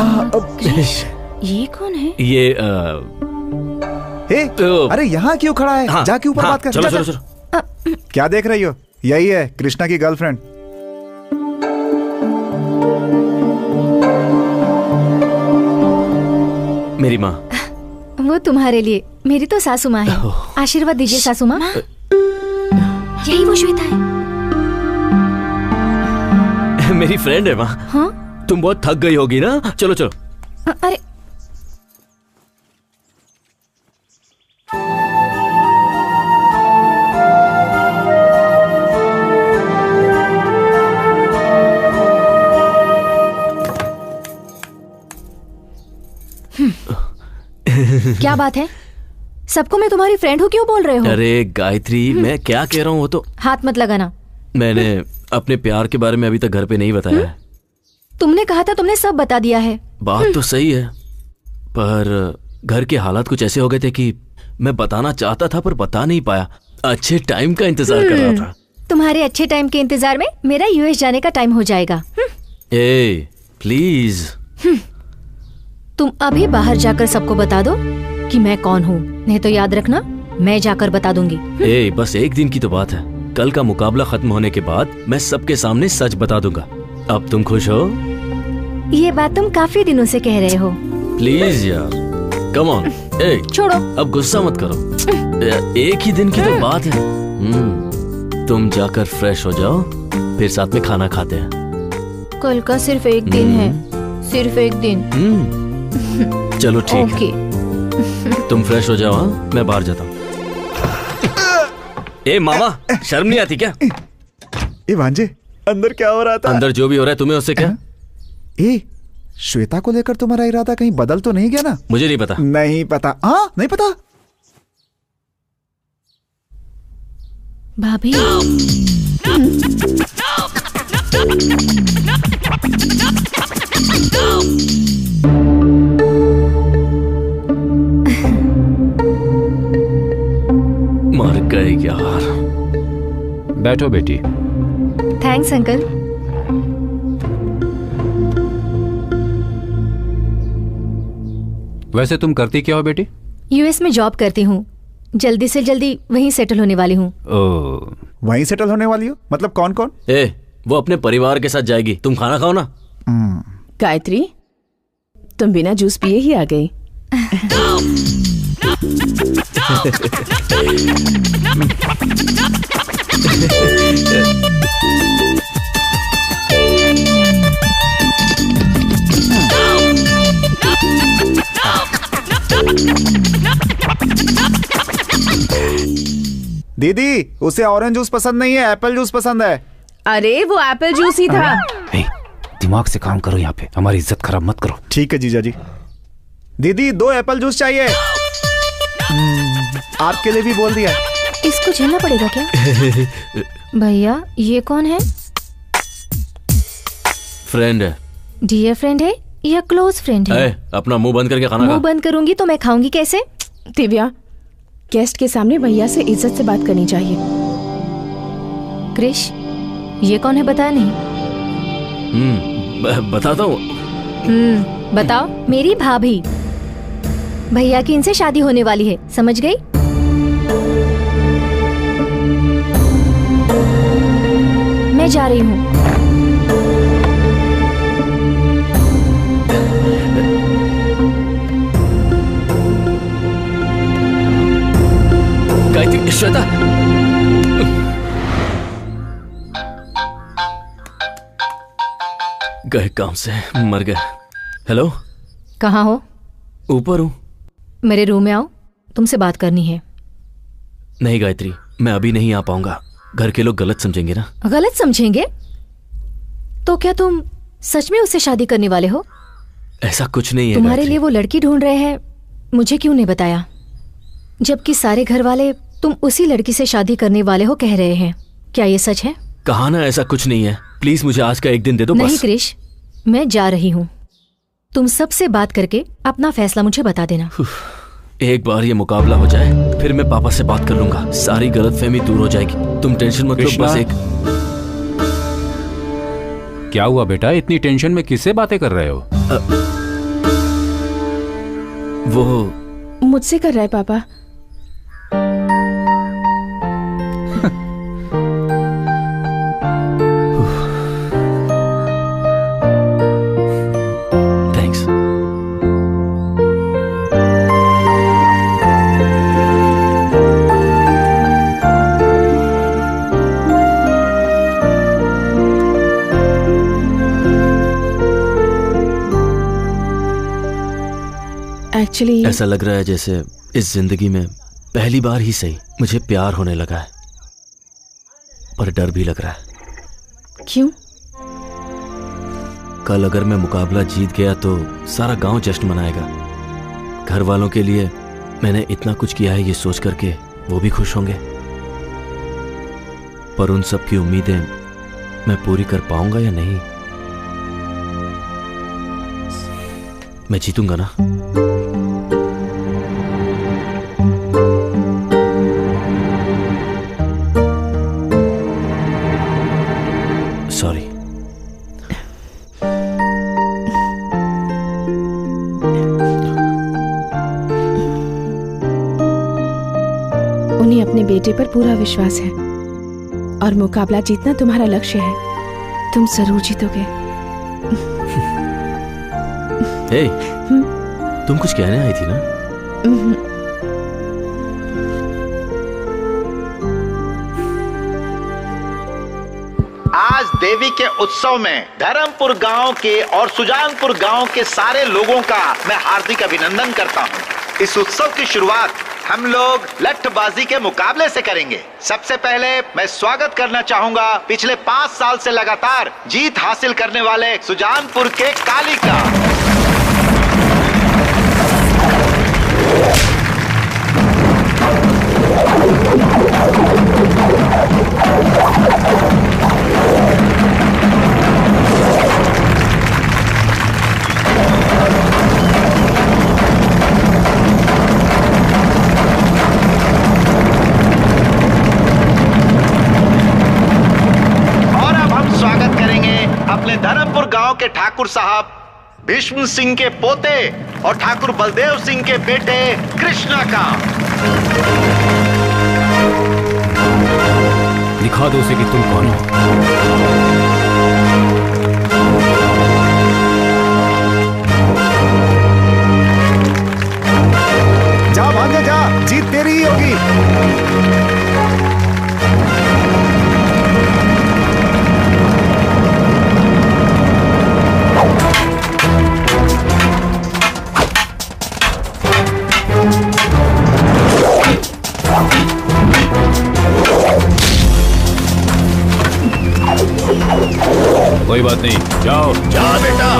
ये कौन है? ये अरे यहाँ क्यों खड़ा है? जाके ऊपर बात कर। चलो चलो चलो। क्या देख रही हो? यही है कृष्णा की गर्लफ्रेंड। मेरी माँ। वो तुम्हारे लिए। मेरी तो सासू माँ है। आशीर्वाद दीजिए सासू माँ। यही वो श्वेता है। मेरी फ्रेंड है माँ। हाँ? तुम बहुत थक गई होगी ना, चलो चलो। अरे क्या बात है? सबको मैं तुम्हारी फ्रेंड हूँ क्यों बोल रहे हो? अरे गायत्री, मैं क्या कह रहा हूँ वो तो। हाथ मत लगाना। मैंने अपने प्यार के बारे में अभी तक घर पे नहीं बताया है। तुमने कहा था तुमने सब बता दिया है। बात तो सही है, पर घर के हालात कुछ ऐसे हो गए थे कि मैं बताना चाहता था पर बता नहीं पाया। अच्छे टाइम का इंतजार कर रहा था। तुम्हारे अच्छे टाइम के इंतजार में मेरा यूएस जाने का टाइम हो जाएगा। ए प्लीज। तुम अभी बाहर जाकर सबको बता दो कि मैं कौन हूँ, नहीं तो याद रखना मैं जाकर बता दूंगी। ए बस एक दिन की तो बात है। कल का मुकाबला खत्म होने के बाद मैं सबके सामने सच बता दूंगा। अब तुम खुश हो? ये बात तुम काफी दिनों से कह रहे हो। प्लीज यार, कम ऑन। ए छोड़ो, अब गुस्सा मत करो। एक ही दिन की तो बात है। तुम जाकर फ्रेश हो जाओ, फिर साथ में खाना खाते हैं। कल का सिर्फ एक दिन है, सिर्फ एक दिन। चलो ठीक है, तुम फ्रेश हो जाओ। हाँ, मैं बाहर जाता हूँ। ए मामा, शर्म नहीं आती क्या? ए भांजे, अंदर क्या हो रहा था? अंदर जो भी हो रहा है तुम्हें उससे क्या? ए श्वेता को लेकर तुम्हारा इरादा कहीं बदल तो नहीं गया ना? मुझे नहीं पता। नहीं पता? हाँ नहीं पता। भाभी, मर गए यार। बैठो बेटी। Thanks uncle. वैसे तुम करती क्या हो बेटी? यूएस में जॉब करती हूँ, जल्दी से जल्दी वहीं सेटल होने वाली हूँ। वहीं सेटल होने वाली हो? मतलब कौन कौन? ए वो अपने परिवार के साथ जाएगी, तुम खाना खाओ ना। गायत्री, तुम बिना जूस पिए ही आ गई। दीदी, उसे ऑरेंज जूस पसंद नहीं है, एप्पल जूस पसंद है। अरे वो एप्पल जूस ही था। दिमाग से काम करो, यहाँ पे हमारी इज्जत खराब मत करो। ठीक है जीजा जी। दीदी 2 एप्पल जूस चाहिए। आपके लिए भी बोल दिया। इसको झेलना पड़ेगा क्या? भैया ये कौन है? फ्रेंड है। डियर फ्रेंड है या क्लोज फ्रेंड है? अपना मुंह बंद करके खाना खा। मुंह बंद करूंगी तो मैं खाऊंगी कैसे? दिव्या, गेस्ट के सामने भैया से इज्जत से बात करनी चाहिए। क्रिश, ये कौन है बताया नहीं? बताता हूँ। बताओ। मेरी भाभी। भैया की इनसे शादी होने वाली है, समझ गई? मैं जा रही हूँ। गायत्री, श्वेता, गए काम से, मर गए। हेलो, कहाँ हो? ऊपर हूँ। मेरे रूम में आओ, तुमसे बात करनी है। नहीं गायत्री, मैं अभी नहीं आ पाऊंगा। घर के लोग गलत समझेंगे ना। गलत समझेंगे? तो क्या तुम सच में उससे शादी करने वाले हो? ऐसा कुछ नहीं है। तुम्हारे लिए वो लड़की ढूंढ रहे हैं, मुझे क्यों नहीं बताया? जबकि सारे घर वाले तुम उसी लड़की से शादी करने वाले हो कह रहे हैं। क्या ये सच है? कहा ना ऐसा कुछ नहीं है। प्लीज मुझे आज का एक दिन दे दो। नहीं बस। क्रिश, मैं जा रही हूँ। तुम सबसे बात करके अपना फैसला मुझे बता देना। एक बार ये मुकाबला हो जाए, फिर मैं पापा से बात कर लूंगा। सारी गलतफहमी दूर हो जाएगी। तुम टेंशन मत लो। बस एक। क्या हुआ बेटा, इतनी टेंशन में किससे बातें कर रहे हो? वो मुझसे कर रहा है पापा। थैंक्स। एक्चुअली ऐसा लग रहा है जैसे इस जिंदगी में पहली बार ही सही मुझे प्यार होने लगा है, पर डर भी लग रहा है। क्यों? कल अगर मैं मुकाबला जीत गया तो सारा गांव जश्न मनाएगा, घर वालों के लिए मैंने इतना कुछ किया है, ये सोच करके वो भी खुश होंगे। पर उन सब की उम्मीदें मैं पूरी कर पाऊंगा या नहीं, मैं जीतूंगा ना? सॉरी। उन्हें अपने बेटे पर पूरा विश्वास है और मुकाबला जीतना तुम्हारा लक्ष्य है। तुम जरूर जीतोगे। हे, तुम कुछ कहने आई थी ना? आज देवी के उत्सव में धर्मपुर गांव के और सुजानपुर गांव के सारे लोगों का मैं हार्दिक अभिनंदन करता हूं। इस उत्सव की शुरुआत हम लोग लठबाजी के मुकाबले से करेंगे। सबसे पहले मैं स्वागत करना चाहूंगा पिछले 5 साल से लगातार जीत हासिल करने वाले सुजानपुर के काली का। अपने धर्मपुर गांव के ठाकुर साहब भीष्म सिंह के पोते और ठाकुर बलदेव सिंह के बेटे कृष्णा का। दिखा दो उसे कि तुम कौन हो। जा भागे जा, जीत तेरी ही होगी। कोई बात नहीं, जाओ जाओ बेटा।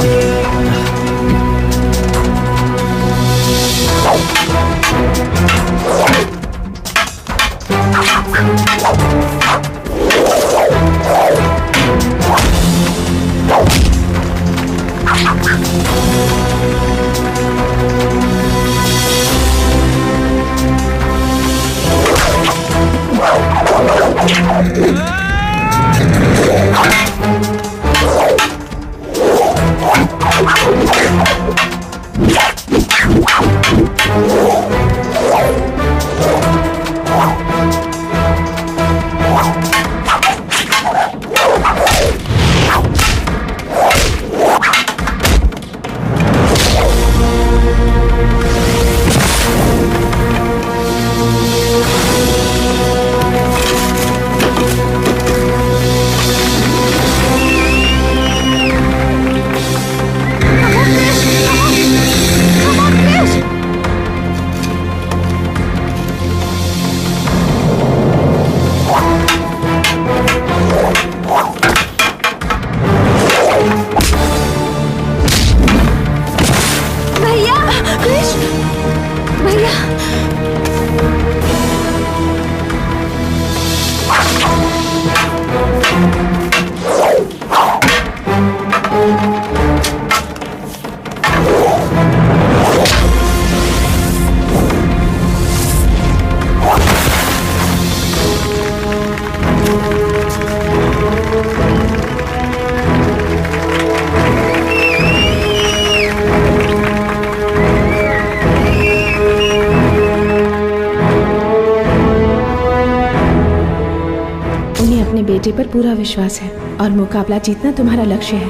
बेटे पर पूरा विश्वास है और मुकाबला जीतना तुम्हारा लक्ष्य है।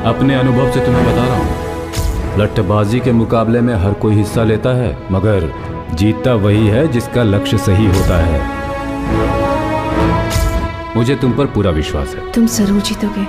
अपने अनुभव से तुम्हें बता रहा हूँ, लट्ठबाजी के मुकाबले में हर कोई हिस्सा लेता है, मगर जीतता वही है जिसका लक्ष्य सही होता है। मुझे तुम पर पूरा विश्वास है। तुम जरूर जीतोगे।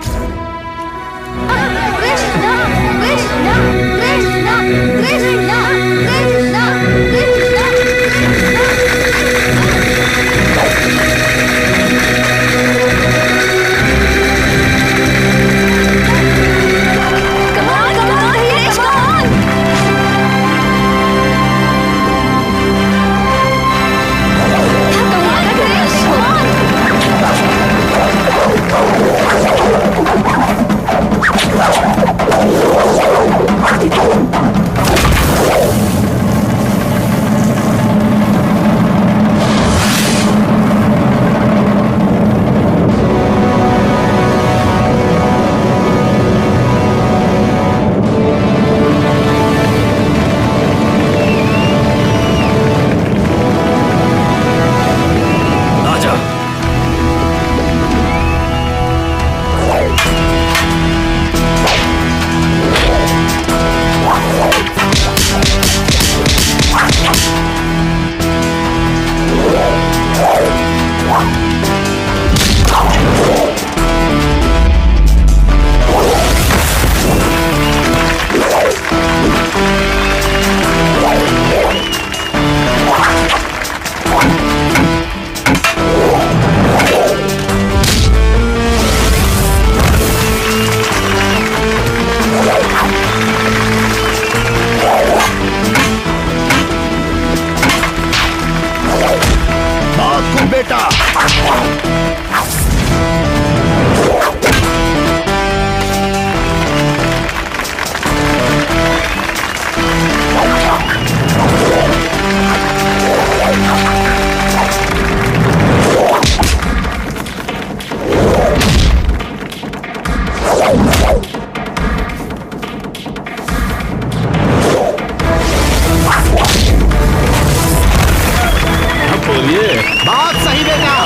बेटा। बात सही बेटा।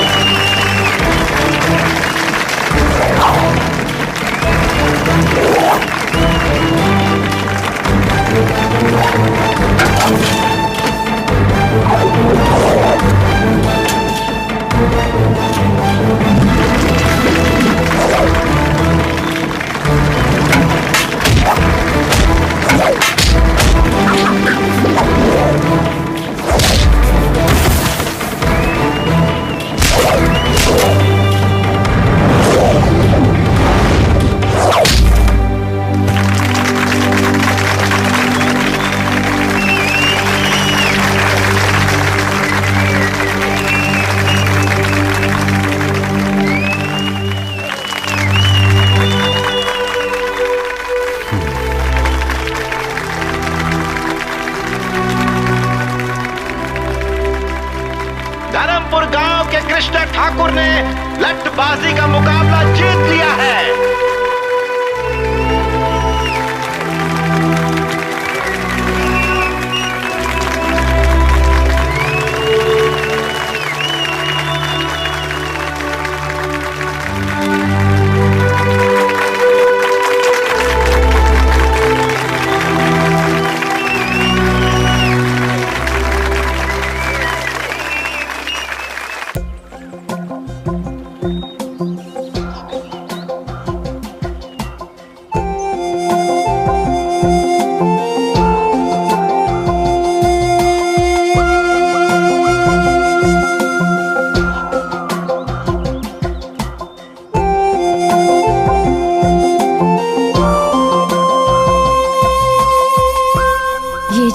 धर्मपुर गांव के कृष्ण ठाकुर ने लठबाजी का मुकाबला जीत लिया है।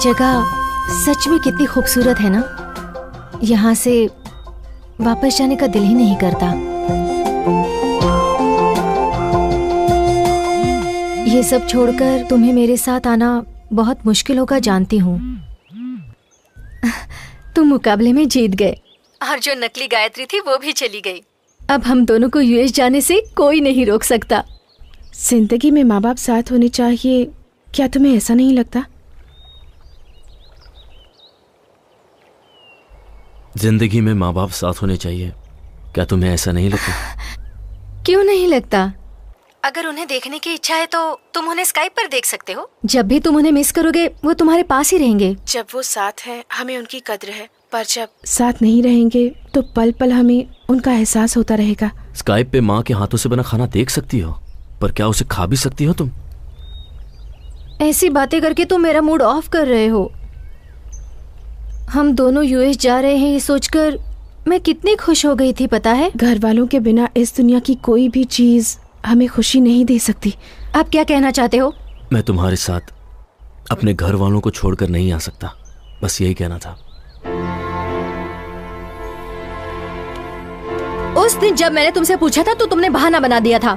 जगह सच में कितनी खूबसूरत है ना। यहाँ से वापस जाने का दिल ही नहीं करता। ये सब छोड़कर तुम्हें मेरे साथ आना बहुत मुश्किल होगा, जानती हूँ। तुम मुकाबले में जीत गए और जो नकली गायत्री थी वो भी चली गई। अब हम दोनों को यूएस जाने से कोई नहीं रोक सकता। जिंदगी में माँ बाप साथ होने चाहिए, क्या तुम्हें ऐसा नहीं लगता? जिंदगी में माँ बाप साथ होने चाहिए, क्या तुम्हें ऐसा नहीं लगता? क्यों नहीं लगता? अगर उन्हें देखने की इच्छा है तो तुम उन्हें स्काइप पर देख सकते हो। जब भी तुम उन्हें मिस करोगे वो तुम्हारे पास ही रहेंगे। जब वो साथ है हमें उनकी कद्र है, पर जब साथ नहीं रहेंगे तो पल पल हमें उनका एहसास होता रहेगा। स्काइप पे माँ के हाथों से बना खाना देख सकती हो, पर क्या उसे खा भी सकती हो तुम? ऐसी बातें करके तुम मेरा मूड ऑफ कर रहे हो। हम दोनों यूएस जा रहे हैं ये सोचकर मैं कितनी खुश हो गई थी, पता है? घर वालों के बिना इस दुनिया की कोई भी चीज हमें खुशी नहीं दे सकती। आप क्या कहना चाहते हो? मैं तुम्हारे साथ अपने घर वालों को छोड़कर नहीं आ सकता, बस यही कहना था। उस दिन जब मैंने तुमसे पूछा था तो तुमने बहाना बना दिया था।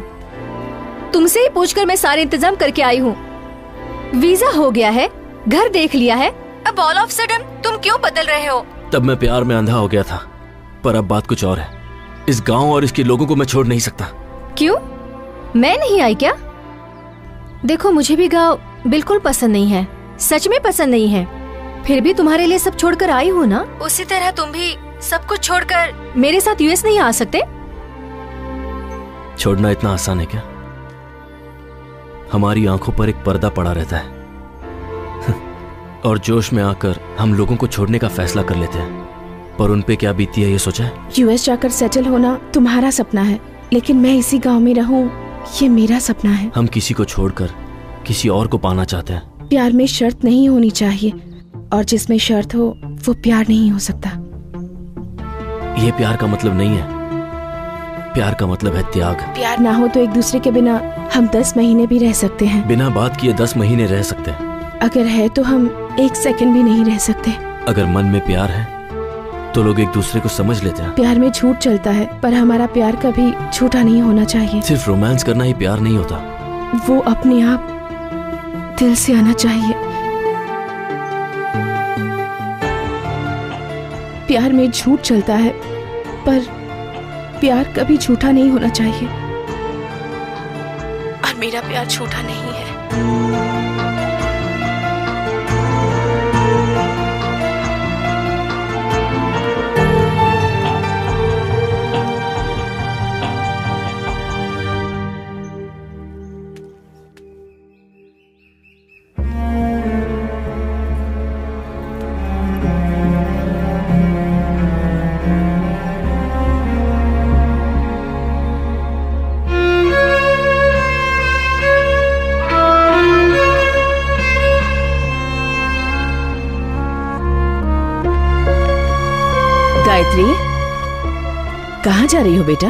तुमसे ही पूछकर मैं सारे इंतजाम करके आई हूँ। वीजा हो गया है, घर देख लिया है, अब ऑल ऑफ सडन तुम क्यों बदल रहे हो? तब मैं प्यार में अंधा हो गया था, पर अब बात कुछ और है। इस गांव और इसके लोगों को मैं छोड़ नहीं सकता। क्यों? मैं नहीं आई क्या? देखो मुझे भी गांव बिल्कुल पसंद नहीं है, सच में पसंद नहीं है। फिर भी तुम्हारे लिए सब छोड़कर आई हूँ ना। उसी तरह तुम भी सब कुछ छोड़कर मेरे साथ यूएस नहीं आ सकते? छोड़ना इतना आसान है क्या? हमारी आंखों पर एक पर्दा पड़ा रहता है और जोश में आकर हम लोगों को छोड़ने का फैसला कर लेते हैं, पर उन पे क्या बीती है ये सोचा है? यूएस जाकर सेटल होना तुम्हारा सपना है, लेकिन मैं इसी गांव में रहूं ये मेरा सपना है। हम किसी को छोड़कर किसी और को पाना चाहते हैं। प्यार में शर्त नहीं होनी चाहिए, और जिसमें शर्त हो वो प्यार नहीं हो सकता। ये प्यार का मतलब नहीं है। प्यार का मतलब है त्याग। प्यार ना हो तो एक दूसरे के बिना हम 10 महीने भी रह सकते हैं। बिना बात किए 10 महीने रह सकते हैं। अगर है तो हम 1 सेकंड भी नहीं रह सकते। अगर मन में प्यार है तो लोग एक दूसरे को समझ लेते हैं। प्यार में झूठ चलता है, पर हमारा प्यार कभी झूठा नहीं होना चाहिए। सिर्फ रोमांस करना ही प्यार नहीं होता, वो अपने आप दिल से आना चाहिए। प्यार में झूठ चलता है, पर प्यार कभी झूठा नहीं होना चाहिए। और मेरा प्यार झूठा नहीं है। गायत्री, कहाँ जा रही हो बेटा?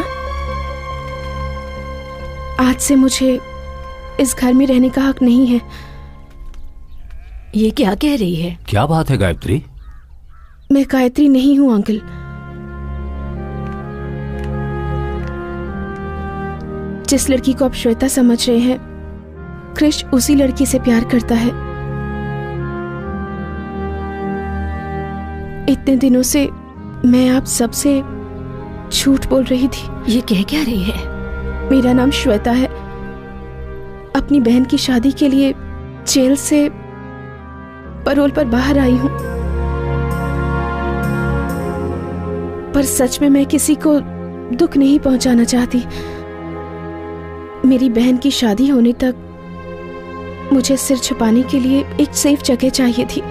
आज से मुझे इस घर में रहने का हक नहीं है। ये क्या कह रही है? क्या बात है गायत्री? मैं गायत्री नहीं हूँ अंकल। जिस लड़की को आप श्वेता समझ रहे हैं, क्रिश उसी लड़की से प्यार करता है। इतने दिनों से मैं आप सबसे झूठ बोल रही थी। ये कह क्या रही है? मेरा नाम श्वेता है। अपनी बहन की शादी के लिए जेल से पैरोल पर बाहर आई हूं, पर सच में मैं किसी को दुख नहीं पहुंचाना चाहती। मेरी बहन की शादी होने तक मुझे सिर छुपाने के लिए एक सेफ जगह चाहिए थी।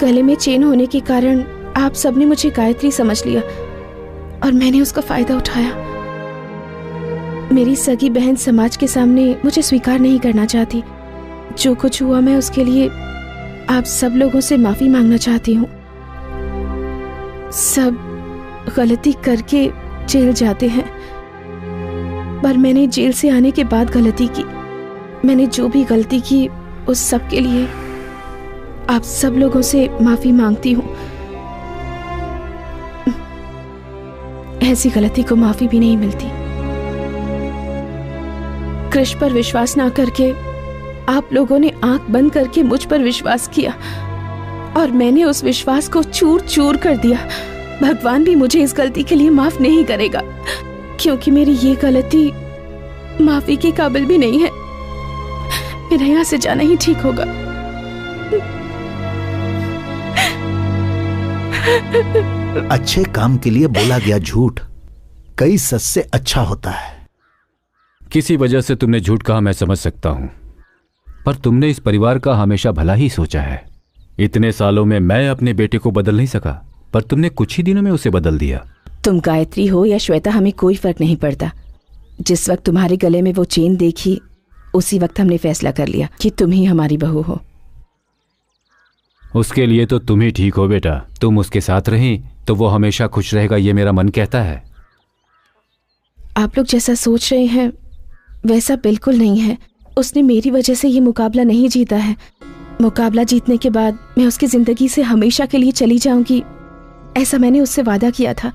गले में चेन होने के कारण आप सबने मुझे गायत्री समझ लिया और मैंने उसका फायदा उठाया। मेरी सगी बहन समाज के सामने मुझे स्वीकार नहीं करना चाहती। जो कुछ हुआ मैं उसके लिए आप सब लोगों से माफी मांगना चाहती हूँ। सब गलती करके जेल जाते हैं, पर मैंने जेल से आने के बाद गलती की। मैंने जो भी गलती की उस सब के लिए आप सब लोगों से माफी मांगती हूँ। ऐसी गलती को माफी भी नहीं मिलती। कृष्ण पर विश्वास ना करके आप लोगों ने आंख बंद करके मुझ पर विश्वास किया और मैंने उस विश्वास को चूर चूर कर दिया। भगवान भी मुझे इस गलती के लिए माफ नहीं करेगा, क्योंकि मेरी ये गलती माफी के काबिल भी नहीं है। मेरा यहाँ से जाना ही ठीक होगा। अच्छे काम के लिए बोला गया झूठ कई सच से अच्छा होता है। किसी वजह से तुमने झूठ कहा, मैं समझ सकता हूं, पर तुमने इस परिवार का हमेशा भला ही सोचा है। इतने सालों में मैं अपने बेटे को बदल नहीं सका, पर तुमने कुछ ही दिनों में उसे बदल दिया। तुम गायत्री हो या श्वेता, हमें कोई फर्क नहीं पड़ता। जिस वक्त तुम्हारे गले में वो चेन देखी, उसी वक्त हमने फैसला कर लिया कि तुम ही हमारी बहू हो। उसके लिए तो तुम ही ठीक हो बेटा। तुम उसके साथ रही तो वो हमेशा खुश रहेगा, ये मेरा मन कहता है। आप लोग जैसा सोच रहे हैं वैसा बिल्कुल नहीं है। उसने मेरी वजह से ये मुकाबला नहीं जीता है। मुकाबला जीतने के बाद मैं उसकी जिंदगी से हमेशा के लिए चली जाऊंगी, ऐसा मैंने उससे वादा किया था।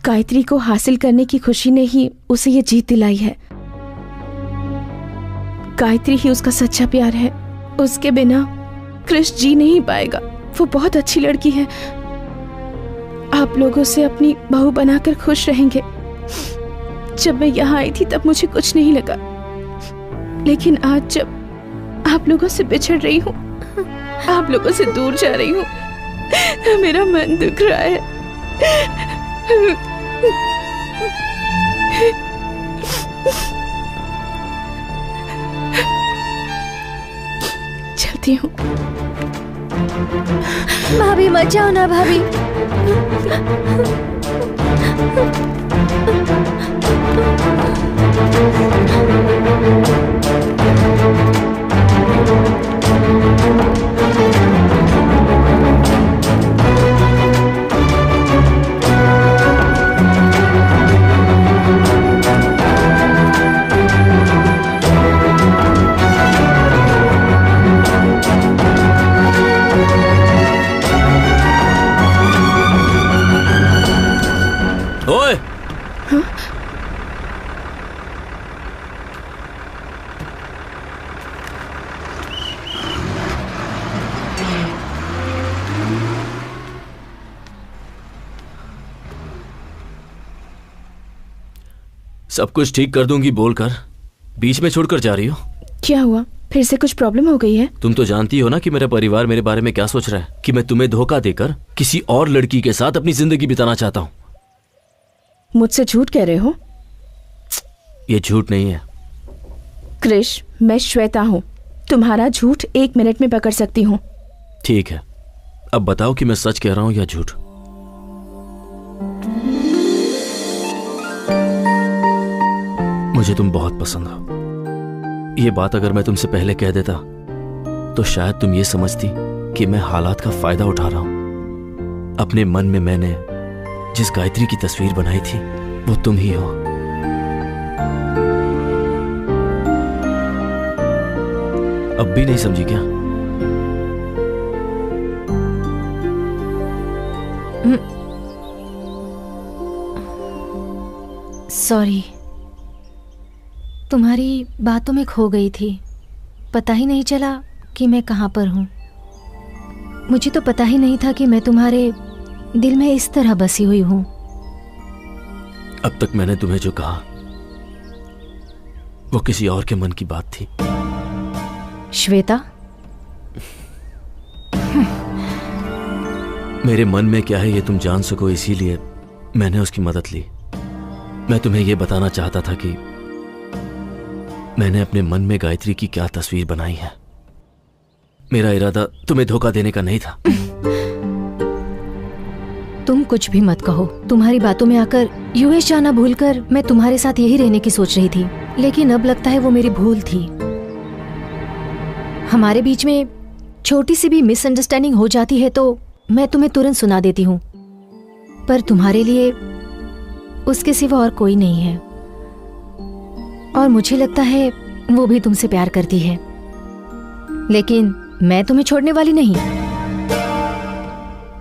गायत्री को हासिल करने की खुशी ने ही उसे ये जीत दिलाई है। गायत्री ही उसका सच्चा प्यार है। उसके बिना कृष्ण जी नहीं पाएगा। वो बहुत अच्छी लड़की है। आप लोगों से अपनी बहू बनाकर खुश रहेंगे। जब मैं यहाँ आई थी तब मुझे कुछ नहीं लगा, लेकिन आज जब आप लोगों से बिछड़ रही हूँ, आप लोगों से दूर जा रही हूँ, मेरा मन दुख रहा है। चलती हूँ। भाभी मत जाओ ना भाभी। सब कुछ ठीक कर दूंगी बोलकर बीच में छोड़कर जा रही हो। क्या हुआ, फिर से कुछ प्रॉब्लम हो गई है? तुम तो जानती हो ना कि मेरा परिवार मेरे बारे में क्या सोच रहा है, कि मैं तुम्हें धोखा देकर किसी और लड़की के साथ अपनी जिंदगी बिताना चाहता हूँ। मुझसे झूठ कह रहे हो? ये झूठ नहीं है क्रिश, मैं श्वेता हूँ। तुम्हारा झूठ 1 मिनट में पकड़ सकती हूँ। ठीक है, अब बताओ कि मैं सच कह रहा हूँ या झूठ। मुझे तुम बहुत पसंद हो। ये बात अगर मैं तुमसे पहले कह देता तो शायद तुम ये समझती कि मैं हालात का फायदा उठा रहा हूं। अपने मन में मैंने जिस गायत्री की तस्वीर बनाई थी वो तुम ही हो। अब भी नहीं समझी क्या? सॉरी, तुम्हारी बातों में खो गई थी। पता ही नहीं चला कि मैं कहाँ पर हूँ। मुझे तो पता ही नहीं था कि मैं तुम्हारे दिल में इस तरह बसी हुई हूँ। अब तक मैंने तुम्हें जो कहा वो किसी और के मन की बात थी। श्वेता, मेरे मन में क्या है ये तुम जान सको, इसीलिए मैंने उसकी मदद ली। मैं तुम्हें यह बताना चाहता था कि मैंने अपने मन में गायत्री की क्या तस्वीर बनाई है। मेरा इरादा तुम्हें धोखा देने का नहीं था। तुम कुछ भी मत कहो। तुम्हारी बातों में आकर यूएस जाना भूलकर मैं तुम्हारे साथ यही रहने की सोच रही थी, लेकिन अब लगता है वो मेरी भूल थी। हमारे बीच में छोटी सी भी मिसअंडरस्टैंडिंग हो जाती है तो मैं तुम्हें तुरंत सुना देती हूँ, पर तुम्हारे लिए उसके सिवा और कोई नहीं है। और मुझे लगता है वो भी तुमसे प्यार करती है, लेकिन मैं तुम्हें छोड़ने वाली नहीं।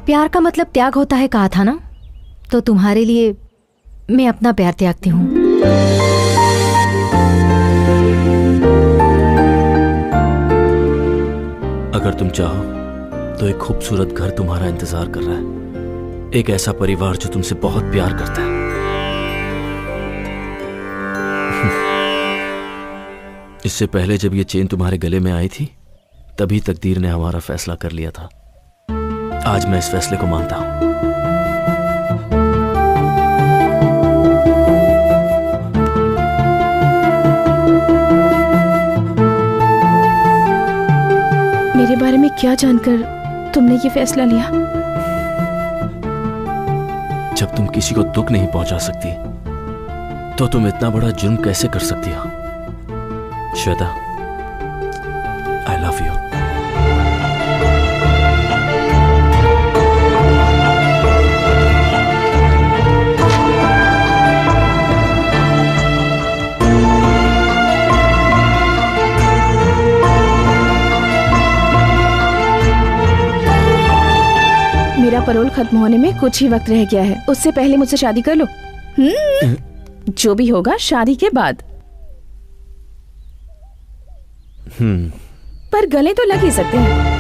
प्यार का मतलब त्याग होता है कहा था ना, तो तुम्हारे लिए मैं अपना प्यार त्यागती हूँ। अगर तुम चाहो तो एक खूबसूरत घर तुम्हारा इंतजार कर रहा है, एक ऐसा परिवार जो तुमसे बहुत प्यार करता है। इससे पहले जब ये चेन तुम्हारे गले में आई थी तभी तकदीर ने हमारा फैसला कर लिया था। आज मैं इस फैसले को मानता हूं। मेरे बारे में क्या जानकर तुमने ये फैसला लिया? जब तुम किसी को दुख नहीं पहुंचा सकती तो तुम इतना बड़ा जुर्म कैसे कर सकती हो? श्वेता, आई लव यू। मेरा पैरोल खत्म होने में कुछ ही वक्त रह गया है, उससे पहले मुझसे शादी कर लो। जो भी होगा शादी के बाद। पर गले तो लग ही सकते हैं।